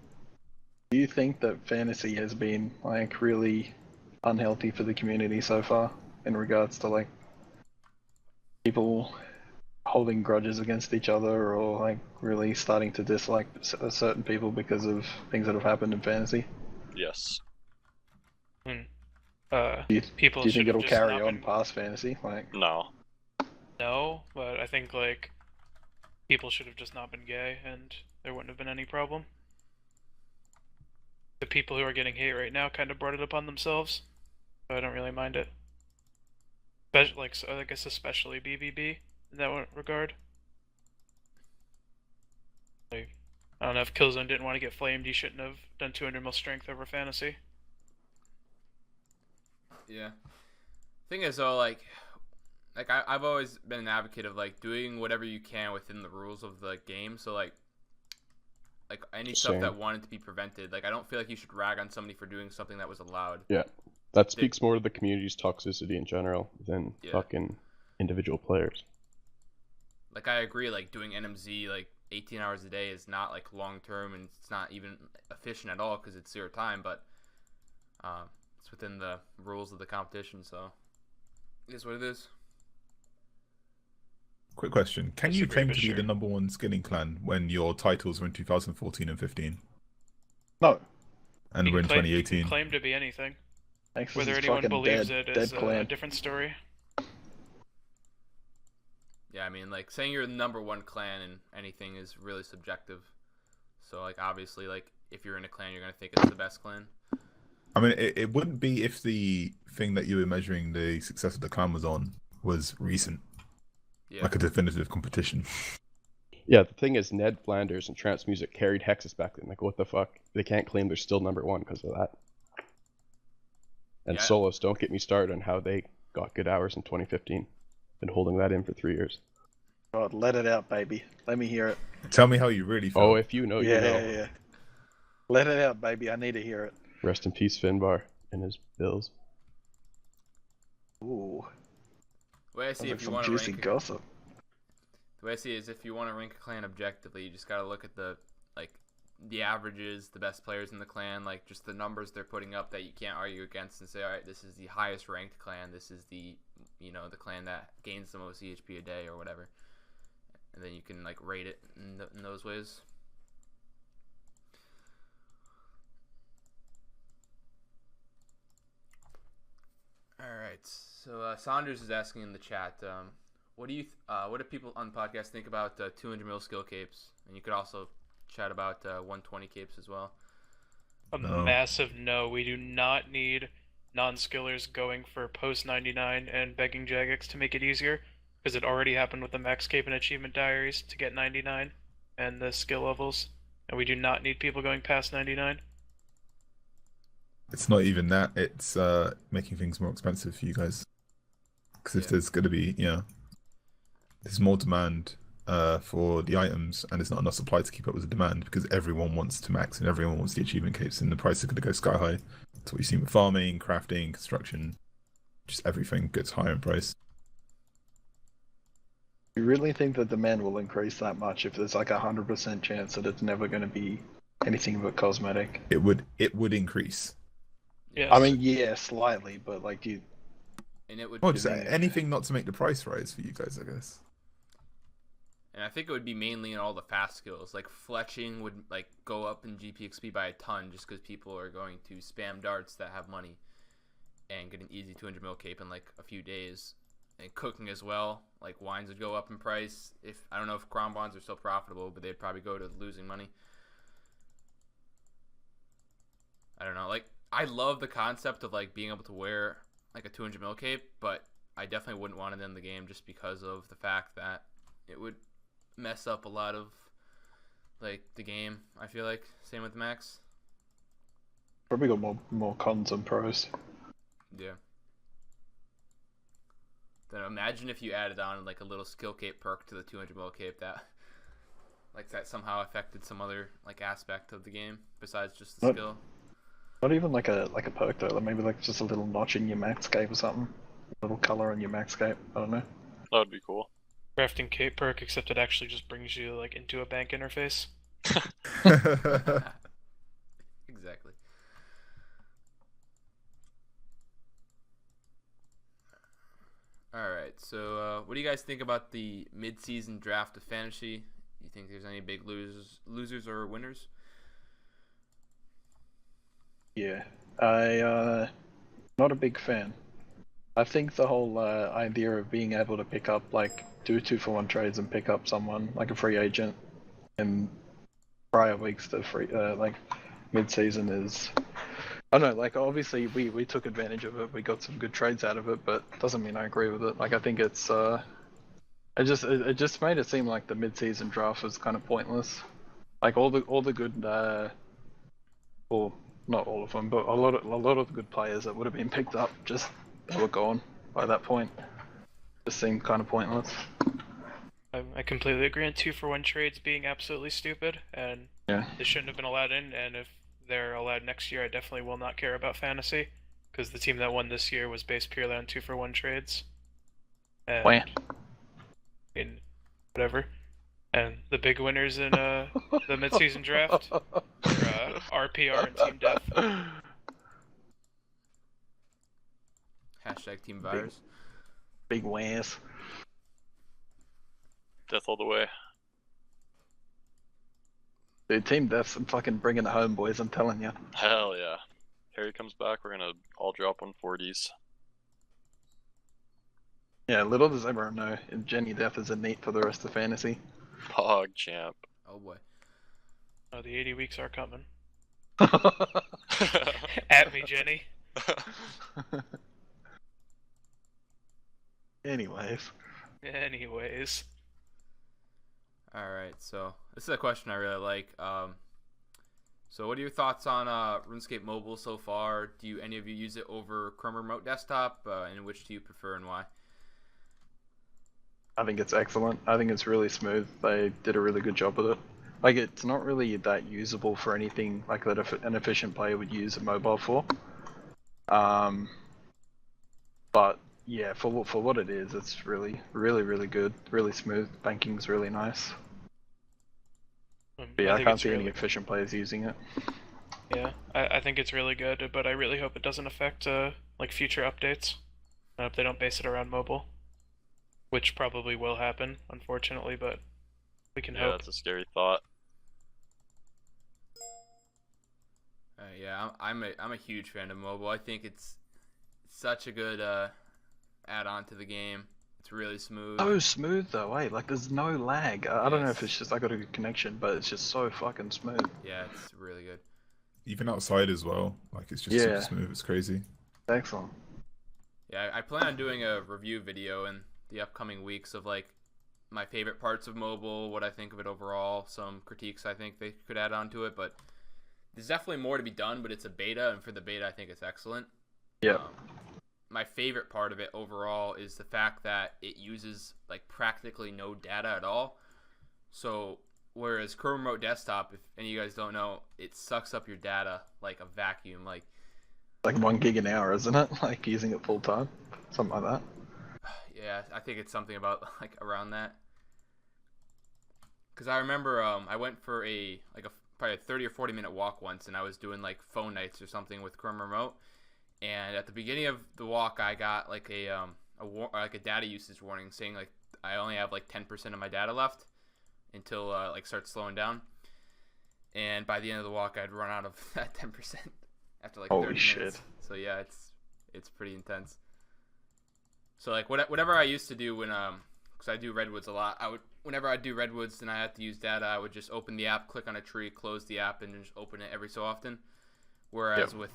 Do you think that fantasy has been like really unhealthy for the community so far in regards to like people holding grudges against each other or like really starting to dislike certain people because of things that have happened in fantasy? Yes. People Do you should think have it'll just carry not on been... past fantasy? Like, No. No, but I think like people should have just not been gay, and there wouldn't have been any problem. The people who are getting hate right now kind of brought it upon themselves, so I don't really mind it. But like, so I guess especially BBB in that regard. Like, I don't know if Killzone didn't want to get flamed, he shouldn't have done 200 mil strength over fantasy. Yeah. Thing is though, like I've always been an advocate of like doing whatever you can within the rules of the game. So like any stuff Same. that wanted to be prevented, like I don't feel like you should rag on somebody for doing something that was allowed. Yeah, that speaks more to the community's toxicity in general than Yeah. fucking individual players. Like I agree, like doing NMZ like 18 hours a day is not like long term, and it's not even efficient at all because it's zero time. But it's within the rules of the competition, so it is what it is. Quick question. Can you Disagree, claim but to be sure. the #1 skilling clan when your titles were in 2014 and 15? no. And You we're in can claim- 2018? You can claim to be anything. Nexus Whether is anyone fucking believes dead, it dead is a clan. different story. Yeah, I mean, like saying you're the #1 clan in anything is really subjective. So like obviously, like if you're in a clan, you're gonna think it's the best clan. I mean, it wouldn't be if the thing that you were measuring the success of the clan was on was recent, Yeah. like a definitive competition. Yeah, the thing is, Ned Flanders and Trance Music carried Hexus back then. Like, what the fuck? They can't claim they're still #1 because of that. And Yeah. Solos, don't get me started on how they got good hours in 2015. Been holding that in for 3 years. God, let it out, baby. Let me hear it. Tell me how you really feel. Oh, if you know, you Yeah, know. yeah. Let it out, baby. I need to hear it. Rest in peace, Finbar and his bills. Ooh, The way I sounds see like if you some want to juicy rank, gossip. the way I see it is if you want to rank a clan objectively, you just gotta look at the averages, the best players in the clan, like just the numbers they're putting up that you can't argue against, and say, all right, this is the highest ranked clan. This is the the clan that gains the most EHP a day or whatever. and then you can like rate it in those ways. All right. So Saunders is asking in the chat, what do people on the podcast think about 200 mil skill capes? And you could also chat about 120 capes as well. No. Massive no. We do not need non-skillers going for post 99 and begging Jagex to make it easier, because it already happened with the max cape and achievement diaries to get 99 and the skill levels, and we do not need people going past 99. It's not even that. It's making things more expensive for you guys. Because if there's going to be, there's more demand for the items, and there's not enough supply to keep up with the demand, because everyone wants to max and everyone wants the achievement capes, and the price is going to go sky high. That's what you've seen with farming, crafting, construction. Just everything gets higher in price. You really think the demand will increase that much if there's like 100% chance that it's never going to be anything but cosmetic? It would increase. Yes. I mean, yeah, slightly, but like you. And it would. Well, just anything not to make the price rise for you guys, I guess. And I think it would be mainly in all the fast skills. Like fletching would like go up in GPXP by a ton just because people are going to spam darts that have money and get an easy 200 mil cape in like a few days. And cooking as well, like wines would go up in price. I don't know if Crom bonds are still profitable, but they'd probably go to losing money. I don't know. Like I love the concept of like being able to wear like a 200 mil cape, but I definitely wouldn't want it in the game just because of the fact that it would mess up a lot of like the game. I feel like same with Max. Probably got more cons than pros. Yeah. Then imagine if you added on like a little skill cape perk to the 200 mil cape that somehow affected some other like aspect of the game besides just the skill. Not even like a perk though. Like maybe like just a little notch in your max cape or something. A little color on your max cape. I don't know. That would be cool. Crafting cape perk, except it actually just brings you like into a bank interface. Exactly. Alright, so what do you guys think about the mid-season draft of Fantasy? You think there's any big losers or winners? Yeah, not a big fan. I think the whole idea of being able to pick up like do 2-for-1 trades and pick up someone like a free agent in prior weeks to free like mid-season is, I don't know, like obviously we took advantage of it, we got some good trades out of it, but doesn't mean I agree with it. Like I think it's it just made it seem like the mid-season draft was kind of pointless. Like all the good well, not all of them, but a lot of the good players that would have been picked up, just they were gone by that point. Just seemed kind of pointless. I completely agree on 2-for-1 trades being absolutely stupid, and Yeah. they shouldn't have been allowed in. And if they're allowed next year, I definitely will not care about fantasy, because the team that won this year was based purely on 2-for-1 trades. And Wow. in whatever. And the big winners in the mid-season draft are RPR and Team Death. Hashtag Team Virus. Big wares. Death all the way. Dude, Team Death's fucking bringing it home, boys, I'm telling you. Hell yeah. Harry comes back, we're gonna all drop 140s. Yeah, little does everyone know, Jenny Death is a neat for the rest of fantasy. Pog champ. Oh boy. Oh, the 80 weeks are coming. At me, Jenny. Anyways. Anyways. Alright, so this is a question I really like. So what are your thoughts on RuneScape Mobile so far? Do any of you use it over Chrome Remote Desktop? And which do you prefer and why? I think it's excellent. I think it's really smooth. They did a really good job with it. Like, it's not really that usable for anything like that an efficient player would use a mobile for. But yeah, for what it is, it's really good. Really smooth. Banking's really nice. But yeah, I can't see any efficient players using it. Yeah, I think it's really good, but I really hope it doesn't affect like future updates. I hope they don't base it around mobile, which probably will happen, unfortunately. But We can Yeah, hope. that's a scary thought. Yeah, I'm a huge fan of mobile. I think it's such a good add-on to the game. It's really smooth. So smooth though, eh? Like there's no lag. I don't know if Yes. it's just I got a good connection, but it's just so fucking smooth. Yeah, it's really good. Even outside as well. Like it's just super smooth. It's crazy. Excellent. Yeah, I plan on doing a review video in the upcoming weeks of like my favorite parts of mobile, what I think of it overall, some critiques I think they could add on to it, but there's definitely more to be done, but it's a beta, and for the beta I think it's excellent. Yeah. My favorite part of it overall is the fact that it uses like practically no data at all. So whereas Chrome Remote Desktop, if any of you guys don't know, it sucks up your data like a vacuum. Like 1 gig an hour, isn't it? Like using it full time, something like that. yeah, I think it's something about like around that. Because I remember I went for probably a 30 or 40 minute walk once, and I was doing like phone nights or something with Chrome Remote. And at the beginning of the walk, I got like a data usage warning saying like I only have like 10% of my data left until like starts slowing down. And by the end of the walk, I'd run out of that 10% after like 30 Holy shit. minutes. So yeah, it's pretty intense. So like whatever I used to do when because I do redwoods a lot, whenever I do redwoods and I have to use data, I would just open the app, click on a tree, close the app, and just open it every so often. Whereas with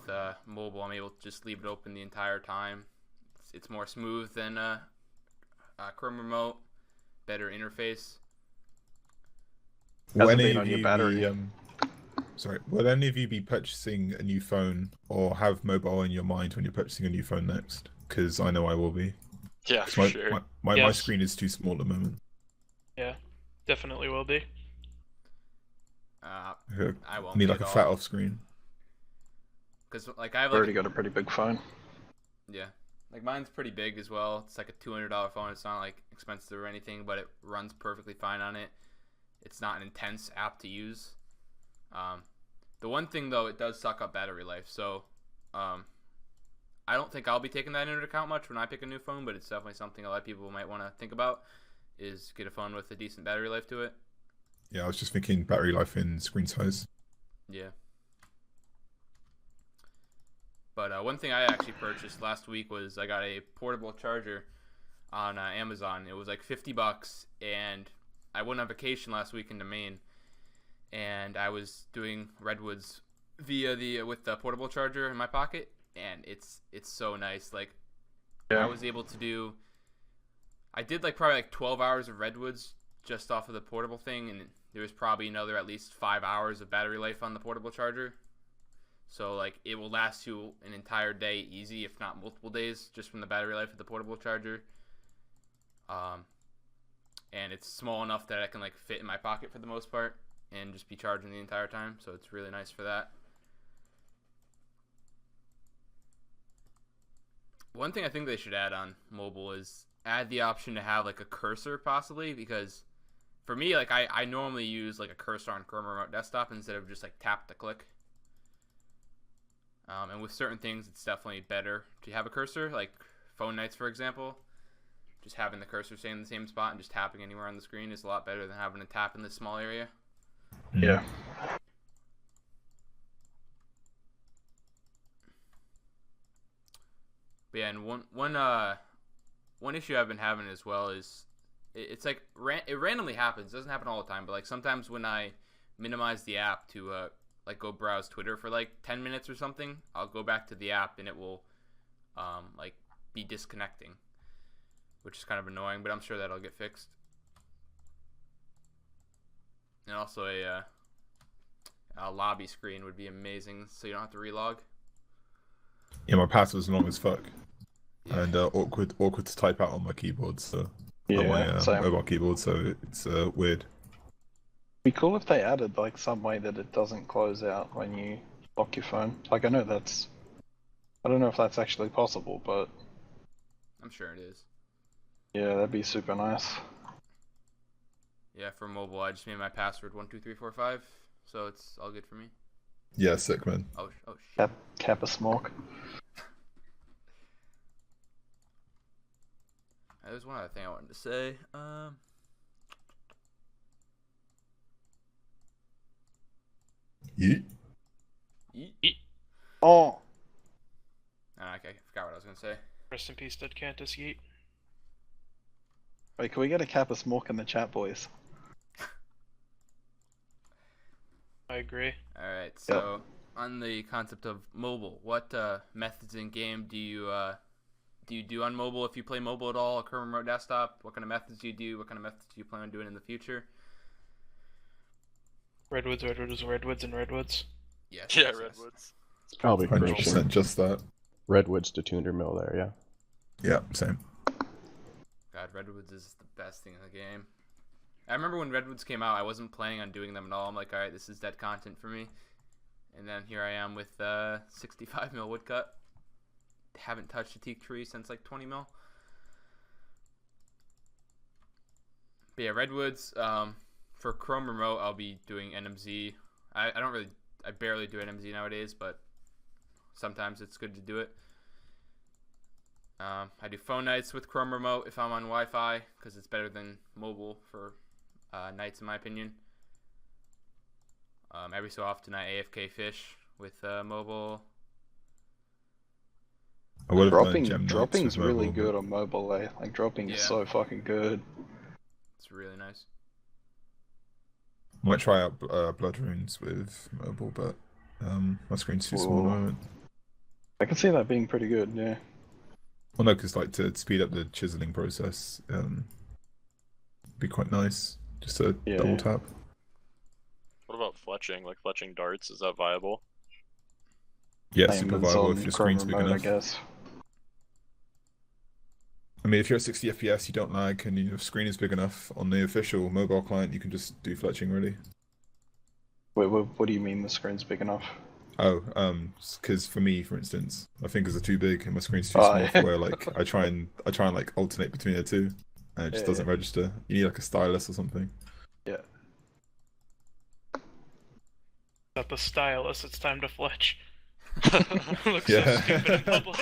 mobile, I'm able to just leave it open the entire time. It's more smooth than Chrome Remote, better interface. How's Will it any been of on your you battery? will any of you be purchasing a new phone or have mobile in your mind when you're purchasing a new phone next? Because I know I will be. Yeah, 'Cause for sure. My Yes. screen is too small at the moment. Yeah, definitely will be. I I won't need be like a at fat all. off screen. Because like I have I've like already got a pretty big phone. yeah, like mine's pretty big as well. It's like a $200 phone. It's not like expensive or anything, but it runs perfectly fine on it. It's not an intense app to use. The one thing though, it does suck up battery life. So I don't think I'll be taking that into account much when I pick a new phone, but it's definitely something a lot of people might want to think about is get a phone with a decent battery life to it. Yeah, I was just thinking battery life in screen size. Yeah. But one thing I actually purchased last week was I got a portable charger on Amazon. It was like $50, and I went on vacation last week into Maine, and I was doing redwoods with the portable charger in my pocket, and it's so nice. Like I was able to do. I did like probably like 12 hours of redwoods just off of the portable thing, and there was probably another at least 5 hours of battery life on the portable charger. So like it will last you an entire day easy, if not multiple days, just from the battery life of the portable charger. And it's small enough that I can like fit in my pocket for the most part and just be charging the entire time. So it's really nice for that. One thing I think they should add on mobile is add the option to have like a cursor possibly, because for me, like I normally use like a cursor on Chrome Remote Desktop instead of just like tap to click. And with certain things, it's definitely better to have a cursor, like phone nights, for example. Just having the cursor stay in the same spot and just tapping anywhere on the screen is a lot better than having to tap in this small area. Yeah. But yeah, and one issue I've been having as well is it's like it randomly happens. It doesn't happen all the time, but like sometimes when I minimize the app to like go browse Twitter for like 10 minutes or something, I'll go back to the app and it will like be disconnecting, which is kind of annoying, but I'm sure that'll get fixed. And also a lobby screen would be amazing, so you don't have to relog. Yeah, my password's long as fuck. Yeah. And awkward to type out on my keyboard, so on my same. mobile keyboard, so it's weird. Be cool if they added like some way that it doesn't close out when you lock your phone. Like I don't know if that's actually possible, but I'm sure it is. yeah, that'd be super nice. Yeah, for mobile, I just made my password 12345, so it's all good for me. Yeah, sick man. Oh shit. Kappa smoke. There's one other thing I wanted to say. Yeet. Yeet. Oh, Okay, I forgot what I was gonna say. Rest in peace, dead Cantus Yeet. wait, can we get a Kappa Smork in the chat, boys? I agree. All right, so on the concept of mobile, what methods in game do you do on mobile? If you play mobile at all, a current remote desktop, what kind of methods do you do? What kind of methods do you plan on doing in the future? Redwoods, and redwoods. Yes. Yeah, yes, yes. redwoods. It's probably 100% just that. Redwoods to Tuner Mill there, yeah. Yeah, same. God, redwoods is the best thing in the game. I remember when redwoods came out, I wasn't planning on doing them at all. I'm like, all right, this is dead content for me. And then here I am with 65 mil woodcut. Haven't touched a teak tree since like 20 mil. But yeah, redwoods. For Chrome Remote, I'll be doing NMZ. I barely do NMZ nowadays, but sometimes it's good to do it. I do phone nights with Chrome Remote if I'm on Wi-Fi, because it's better than mobile for nights, in my opinion. Every so often I AFK fish with mobile. I would have done Dropping's gem nights with really mobile, good on mobile, eh? Like, dropping is Yeah. so fucking good. It's really nice. Might try out blood runes with mobile, but my screen's too small at the Whoa. moment. I can see that being pretty good, yeah. Well, no, because like to speed up the chiseling process, be quite nice. Just a Yeah. double tap. What about fletching? Like fletching darts, is that viable? Yeah, Same super as viable on if your Chrome screen's big Remote, I enough. guess. I mean, if you're at 60 FPS, you don't lag, and your screen is big enough on the official mobile client, you can just do fletching really. Wait, what do you mean the screen's big enough? Oh, because for me, for instance, my fingers are too big and my screen's too Oh, small yeah. for where like I try and like alternate between the two, and it just Yeah, doesn't yeah. register. You need like a stylus or something. Yeah. Got the stylus, it's time to fletch. Looks Yeah. so stupid in public.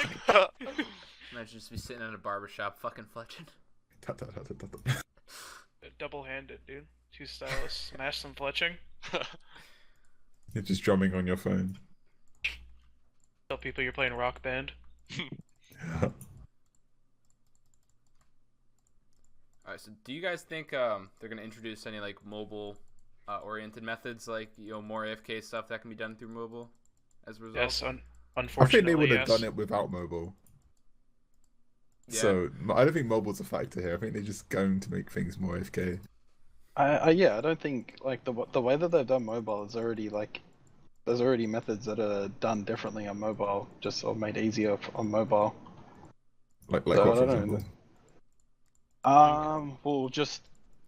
Imagine just be sitting in a barbershop fucking fletching. Tap, tap, tap, tap, tap. Double-handed, dude. Two stylus, smash some fletching. You're just drumming on your phone. Tell people you're playing Rock Band. Alright, so do you guys think they're gonna introduce any like mobile oriented methods, like more AFK stuff that can be done through mobile as a result? Yes, I think unfortunately, they would have yes. done it without mobile. Yeah. So I don't think mobile's a factor here. I think they're just going to make things more AFK. Yeah, I don't think like the way that they've done mobile is already like there's already methods that are done differently on mobile, just or made easier on mobile. Like So, what, for I don't know. example?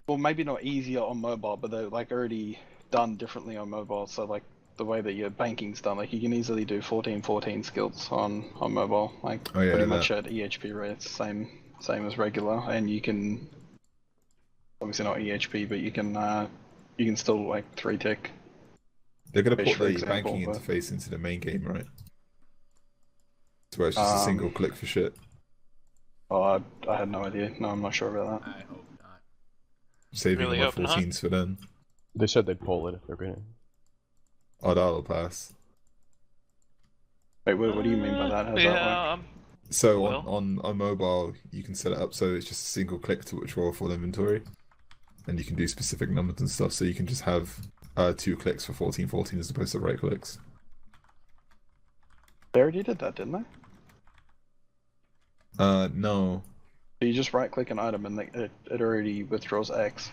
Well, maybe not easier on mobile, but they're like already done differently on mobile. So like the way that your banking's done, like you can easily do 14-14 skills on mobile, like Oh, yeah, pretty that. much at EHP rates, same as regular, and you can obviously not EHP, but you can still like 3-tick. They're gonna Fish, put for the example, banking but- interface into the main game, right? So where it's just a single click for shit. Oh, I had no idea. No, I'm not sure about that. I hope not. Saving Really my hope not. 14s for then. They said they'd pull it if they're gonna. Oh, that'll pass. Wait, what do you mean by that? How's that work? Yeah, So Well. on mobile, you can set it up so it's just a single click to withdraw full inventory, and you can do specific numbers and stuff. So you can just have 2 clicks for 14-14 as opposed to right clicks. They already did that, didn't they? No. So you just right-click an item and it already withdraws X.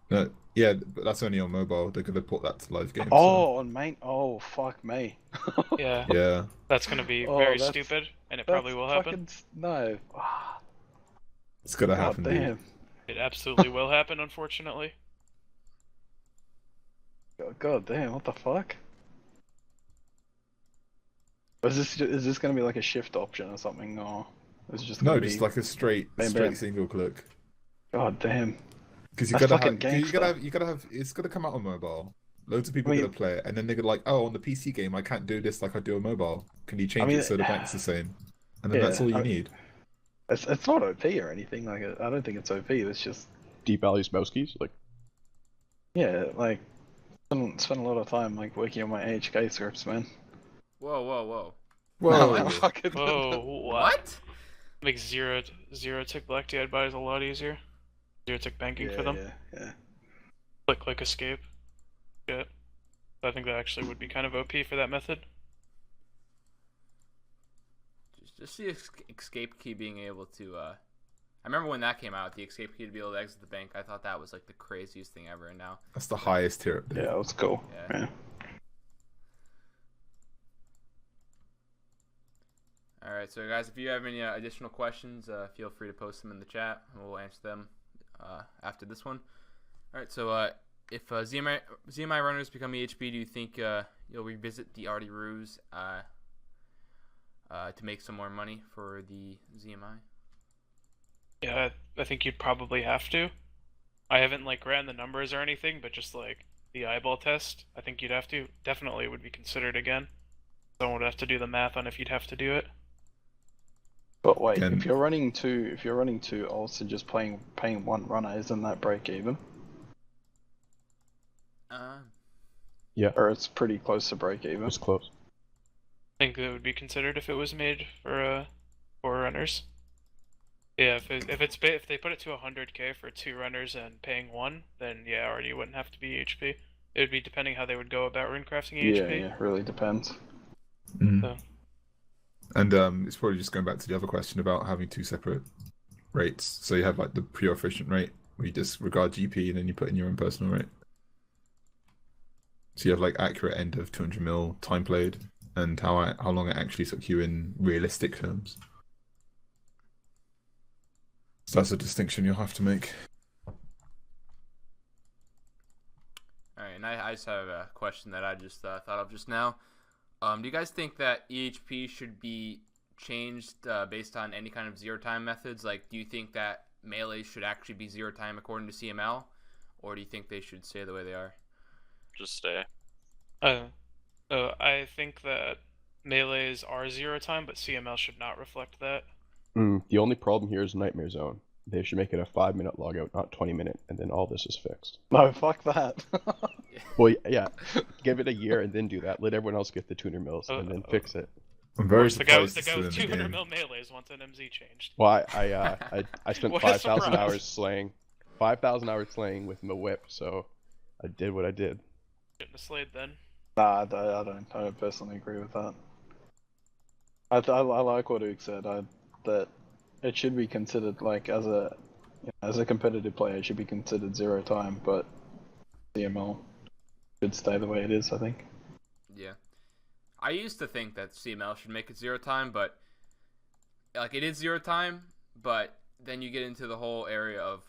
No, yeah, but that's only on mobile. They're gonna put that to live games. Oh, on main. Oh, fuck me. yeah, So. Yeah. that's gonna be Oh, very that's- stupid, and it probably will happen. No. Ah, It's gonna God happen. dude. damn. It absolutely will happen, unfortunately. God damn, what the fuck? Is this gonna be like a shift option or something, or is it just gonna No, be... just like a straight Bam, bam. single click. God damn. Because you That's gotta fucking have, gangster. you gotta have. It's gonna come out on mobile. Loads of people I are mean- gonna play it, and then they're gonna like, oh, on the PC game, I can't do this like I do on mobile. Can you change mean, it so the bank's the same? And then yeah, that's all you I- need. It's not OP or anything. Like I don't think it's OP. It's just Deep values mouse keys? Like, yeah, like Spent a lot of time like working on my AHK scripts, man. Whoa. Whoa. I'm fucking. Whoa, What? Makes zero tick black TI buys a lot easier. Zero tick banking for them. Yeah. Click escape. Shit. I think that actually would be kind of OP for that method. Just the escape key being able to. I remember when that came out, the escape key to be able to exit the bank. I thought that was like the craziest thing ever, and now. That's the highest tier. Yeah, it was cool. Yeah. Yeah. All right, so guys, if you have any additional questions, feel free to post them in the chat, and we'll answer them after this one. All right, so if ZMI runners become EHP, do you think you'll revisit the Artie Ruse to make some more money for the ZMI? Yeah, I think you'd probably have to. I haven't like ran the numbers or anything, but just like the eyeball test, I think you'd have to. Definitely would be considered again. Someone would have to do the math on if you'd have to do it. But wait, Again. if you're running two ults and just paying one runner, isn't that break even? Yeah, Or it's pretty close to break it even. was close. I think that would be considered if it was made for runners. Yeah, if they put it to 100k for 2 runners and paying 1, then yeah, already wouldn't have to be EHP. It would be depending how they would go about runecrafting EHP. Yeah, really depends. So. And it's probably just going back to the other question about having 2 separate rates. So you have like the pure efficient rate, where you disregard GP and then you put in your own personal rate. So you have like accurate end of 200 mil time played, and how long it actually took you in realistic terms. So that's a distinction you'll have to make. Alright, and I just have a question that I just thought of just now. Do you guys think that EHP should be changed based on any kind of zero time methods? Like, do you think that melees should actually be zero time according to CML? Or do you think they should stay the way they are? Just stay. I think that melees are 0 time, but CML should not reflect that. The only problem here is Nightmare Zone. They should make it a 5-minute logout, not 20-minute, and then all this is fixed. No, fuck that. Well, yeah, give it a year and then do that. Let everyone else get the 200 mils and then fix it. I'm very The guy surprised with it's still in the 200 game. mil melees wants an MZ changed. Well, I spent What a 5,000 surprise. hours slaying. 5,000 hours slaying with my whip, so I did what I did. Shouldn't have slayed then. Nah, I don't personally agree with that. I like what Uke said. That it should be considered like as a competitive player, it should be considered 0 time, but CML should stay the way it is, I think. Yeah. I used to think that CML should make it 0 time, but like it is 0 time, but then you get into the whole area of,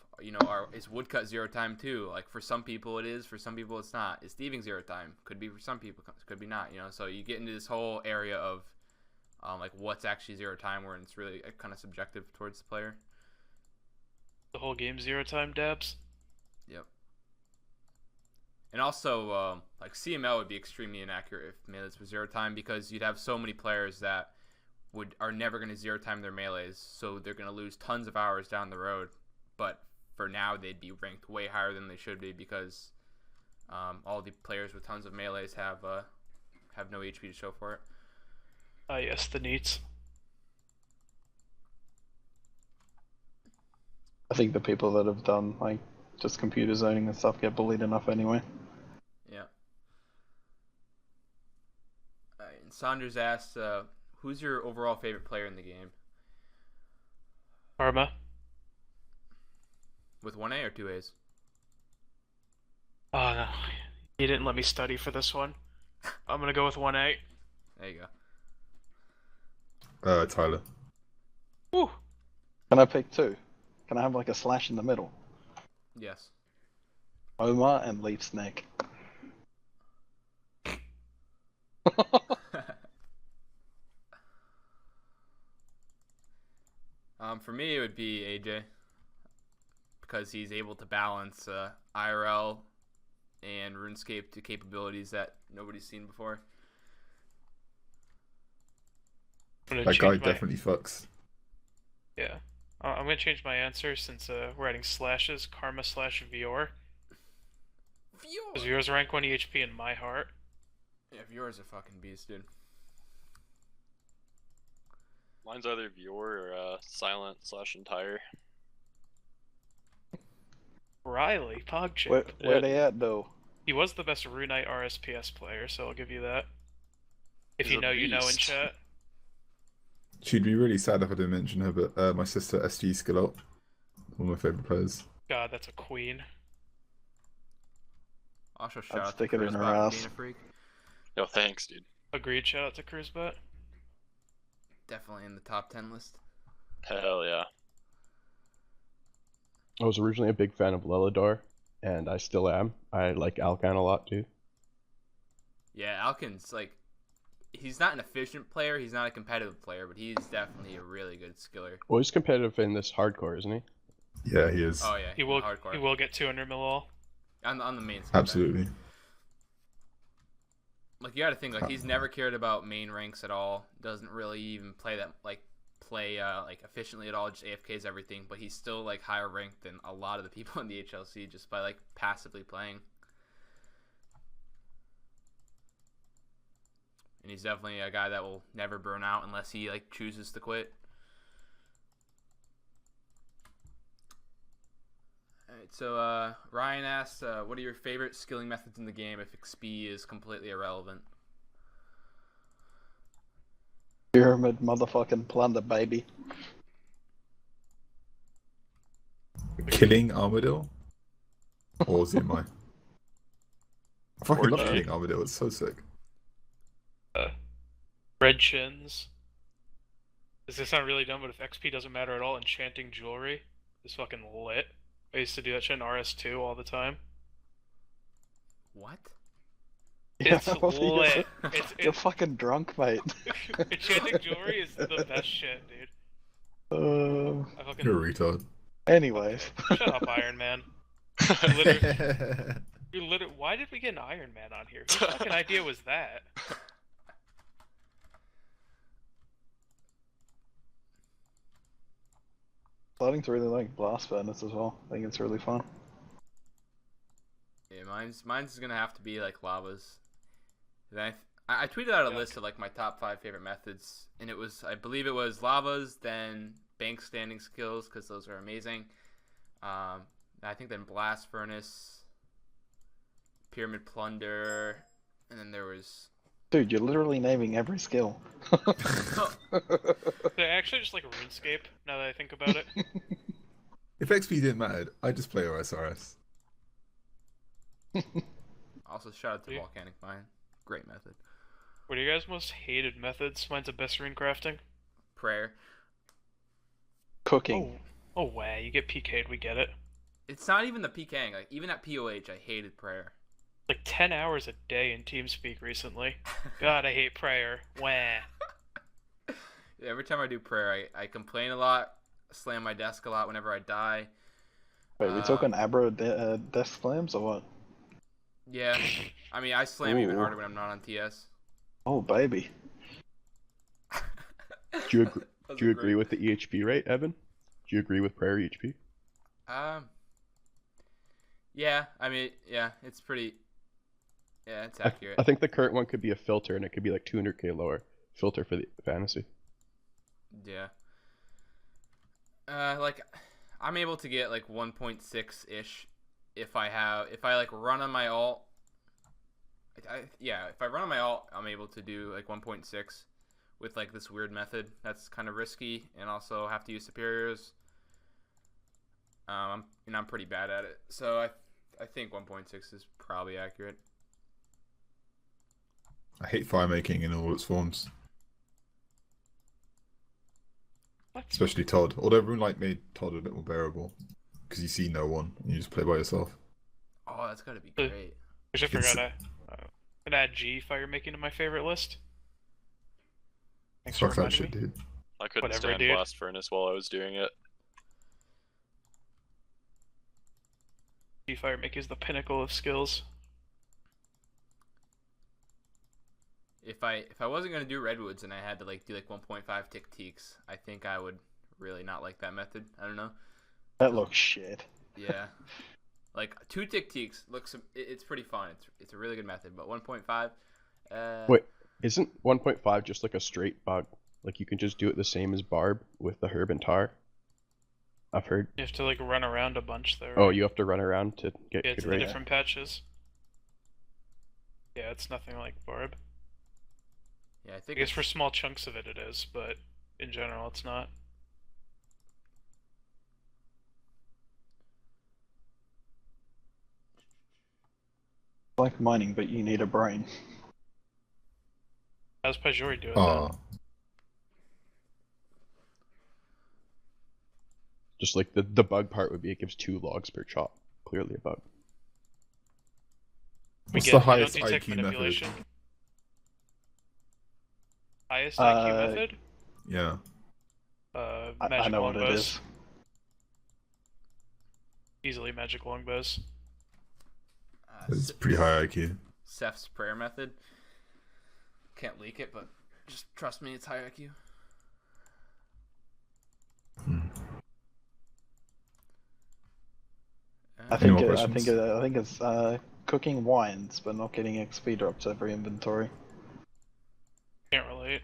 is woodcut 0 time too? Like for some people it is, for some people it's not. Is thieving 0 time? Could be for some people, could be not, so you get into this whole area of like what's actually 0 time, where it's really kind of subjective towards the player. The whole game 0 time dabs. Yep. And also, like CML would be extremely inaccurate if melees were 0 time, because you'd have so many players that are never going to 0 time their melees, so they're going to lose tons of hours down the road. But for now, they'd be ranked way higher than they should be, because all the players with tons of melees have no HP to show for it. Yes, the neats. I think the people that have done like just computer zoning and stuff get bullied enough anyway. Yeah. And Saunders asked, who's your overall favorite player in the game? Karma. With 1A or 2As? Oh no, he didn't let me study for this one. I'm gonna go with 1A. There you go. Tyler. Woo! Can I pick 2? Can I have like a slash in the middle? Yes. Omar and Leaf Snake. For me, it would be AJ, because he's able to balance IRL and RuneScape to capabilities that nobody's seen before. That guy definitely fucks. Yeah. I'm gonna change my answer since we're adding slashes. Karma / Vior. Does yours rank 1 EHP in my heart? Yeah, Vior's a fucking beast, dude. Mine's either Vior or Silent/Entire. Riley, PogChamp. Where they at though? He was the best Runite RSPS player, so I'll give you that. If He's you a know, you know in beast. chat. She'd be really sad if I didn't mention her, but my sister SG Skillot, one of my favorite players. God, that's a queen. Also, I'd shout out to stick it in Chris her Bot for ass. being a freak. Yo, thanks, dude. Agreed, shout out to Cruzbot. Definitely in the top 10 list. Hell yeah. I was originally a big fan of Lelador, and I still am. I like Alcan a lot too. Yeah, Alkin's like, he's not an efficient player, he's not a competitive player, but he's definitely a really good skiller. Well, he's competitive in this hardcore, isn't he? Yeah, he is. Oh yeah, He will. hardcore. He will get 200 mil all. On the main side. Absolutely. Like, you gotta think, like, he's never cared about main ranks at all. Doesn't really even play efficiently at all. Just AFKs everything. But he's still like higher ranked than a lot of the people in the HLC just by like passively playing. And he's definitely a guy that will never burn out unless he like chooses to quit. Alright, so Ryan asks, what are your favorite skilling methods in the game if XP is completely irrelevant? Pyramid motherfucking plunder, baby. Killing Armadillo? Or Zimai? I fucking love Orgy. killing Armadillo, it's so sick. Red Chins. Does this sound really dumb? But if XP doesn't matter at all, enchanting jewelry is fucking lit. I used to do that shit in RS2 all the time. What? It's Yeah, what are you lit. doing? It's You're fucking drunk, mate. enchanting jewelry is the best shit, dude. I fucking You're a retard. Anyways. shut up, Iron Man. You're literally. Why did we get an Iron Man on here? Whose fucking idea was that? Starting to really like Blast Furnace as well. I think it's really fun. Yeah, mine's gonna have to be like lavas. Then I tweeted out a Yeah. list of like my top 5 favorite methods, and it was, I believe it was lavas, then bank standing skills because those are amazing. I think then blast furnace, pyramid plunder, and then there was. Dude, you're literally naming every skill. They're actually just like RuneScape, now that I think about it. If XP didn't matter, I'd just play OSRS. Also, shout out to Yeah. volcanic mine, great method. What are your guys' most hated methods? Mine's a best rune crafting. Prayer. Cooking. Oh wow, you get PK'd, we get it. It's not even the PKing. Like, even at POH, I hated prayer. Like 10 hours a day in TeamSpeak recently. God, I hate prayer. Wah. Every time I do prayer, I complain a lot, slam my desk a lot whenever I die. Wait, we talking Abro desk slams or what? Yeah, I mean, I slam even Ooh. harder when I'm not on TS. Oh, baby. Do you agree? Do you agree with the EHP rate, Evan? Do you agree with prayer EHP? Yeah, I mean, yeah, it's pretty. Yeah, it's accurate. I think the current one could be a filter, and it could be like 200k lower. Filter for the fantasy. Yeah. Like, I'm able to get like 1.6 ish if I like run on my alt. If I run on my alt, I'm able to do like 1.6 with like this weird method that's kind of risky and also have to use superiors. I'm pretty bad at it, so I think 1.6 is probably accurate. I hate fire making in all its forms. What? Especially Todd. Although Runelight made Todd a bit more bearable. Because you see no one, and you just play by yourself. Oh, that's gotta be great. I just It's- forgot I'd add G fire making to my favorite list. Thanks for Fuck that reminding shit, me. dude. I couldn't Whatever, stand dude. Blast Furnace while I was doing it. G fire making is the pinnacle of skills. If I wasn't gonna do redwoods and I had to like do like 1.5 tick teaks, I think I would really not like that method. I don't know. That looks shit. Yeah. Like 2 tick-ticks looks, it's pretty fun. It's a really good method, but 1.5. Wait, isn't 1.5 just like a straight bug? Like you can just do it the same as Barb with the herb and tar? I've heard. You have to like run around a bunch there. Oh, you have to run around to get Yeah, good to the rate. different patches. Yeah, it's nothing like Barb. Yeah, I I think guess for small chunks of it is, but in general it's not. Like mining, but you need a brain. How's Pajori doing Ah, Just like the bug part would be it gives 2 logs per chop. Clearly a bug. what's Again, the highest we don't detect IQ manipulation. method? Highest IQ method? Yeah. Magic I know what it longbows. is. Easily magic longbows. It's pretty high IQ. Seth's prayer method. Can't leak it, but just trust me, it's high IQ. I Any more think questions? it's cooking wines, but not getting XP drops every inventory. Can't relate.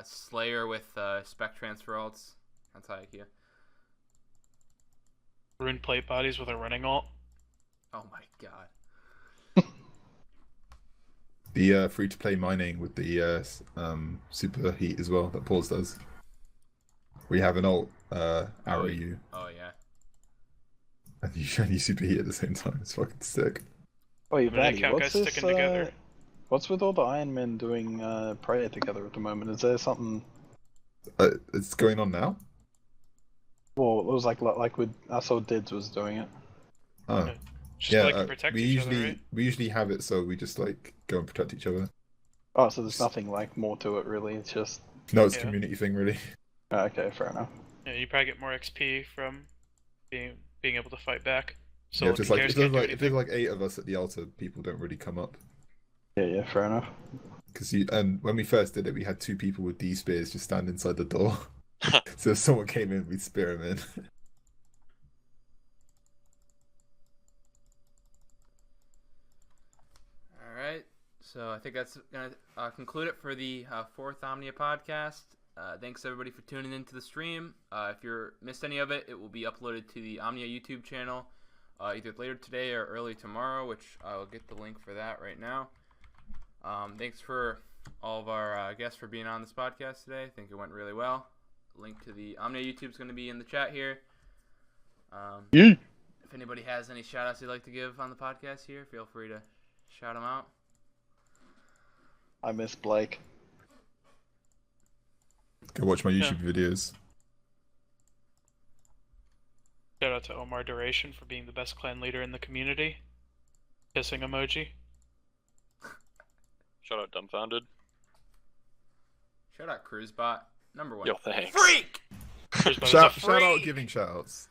Slayer with spec transfer alts. That's high IQ. Rune plate bodies with a running alt. Oh my god. The free-to-play mining with the super heat as well that Pause does. We have an alt arrow you, Oh yeah. and you superheat at the same time. It's fucking sick. Wait, When an Vanny, account what's guy's this? sticking together. What's with all the Iron Men doing prayer together at the moment? Is there something? It's going on now. Well, it was like with I saw Dids was doing it. Oh, Just yeah. to, like protect we each usually other, right? we usually have it so we just like go and protect each other. Oh, so there's nothing like more to it really. It's just No, it's a Yeah. community thing really. okay, fair enough. Yeah, you probably get more XP from being able to fight back. So Yeah, just like players if there's can't do like if there's anything. like 8 of us at the altar, people don't really come up. Yeah, fair enough. Because and when we first did it, we had 2 people with D spears just stand inside the door. So if someone came in, we'd spear him in. All right. So I think that's gonna conclude it for the 4th Omnia podcast. Thanks everybody for tuning into the stream. If you missed any of it, it will be uploaded to the Omnia YouTube channel either later today or early tomorrow, which I'll get the link for that right now. Thanks for all of our guests for being on this podcast today. I think it went really well. Link to the Omnia YouTube is going to be in the chat here. If anybody has any shout outs they'd like to give on the podcast here, feel free to shout them out. I miss Blake. Go watch my YouTube videos. Shout out to Omar Duration for being the best clan leader in the community. Kissing emoji. Shout out Dumbfounded. Shout out CruiseBot, #1. Yo, thanks. Freak! Shout out giving shout outs.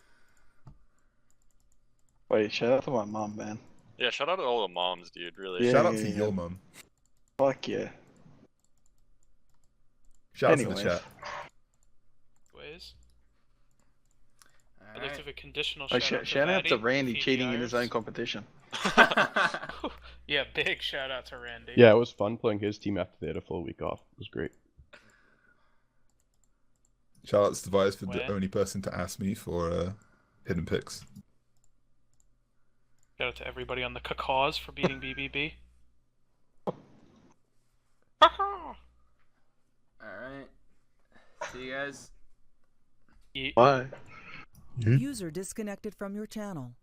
Wait, shout out to my mom, man. Yeah, shout out to all the moms, dude. Really. Yeah. Shout out to your mum. Fuck yeah. Shout out to Anyways. the chat. Ways. All I'd like to right. have a conditional Like, shout out to shout out to Vatty, Randy PBIers. cheating in his own competition. Yeah, big shout out to Randy. Yeah, it was fun playing his team after they had a full week off. It was great. Shout outs to Vias for When? the only person to ask me for hidden picks. Shout out to everybody on the cause for beating BBB. Alright. See you guys. Bye. User disconnected from your channel.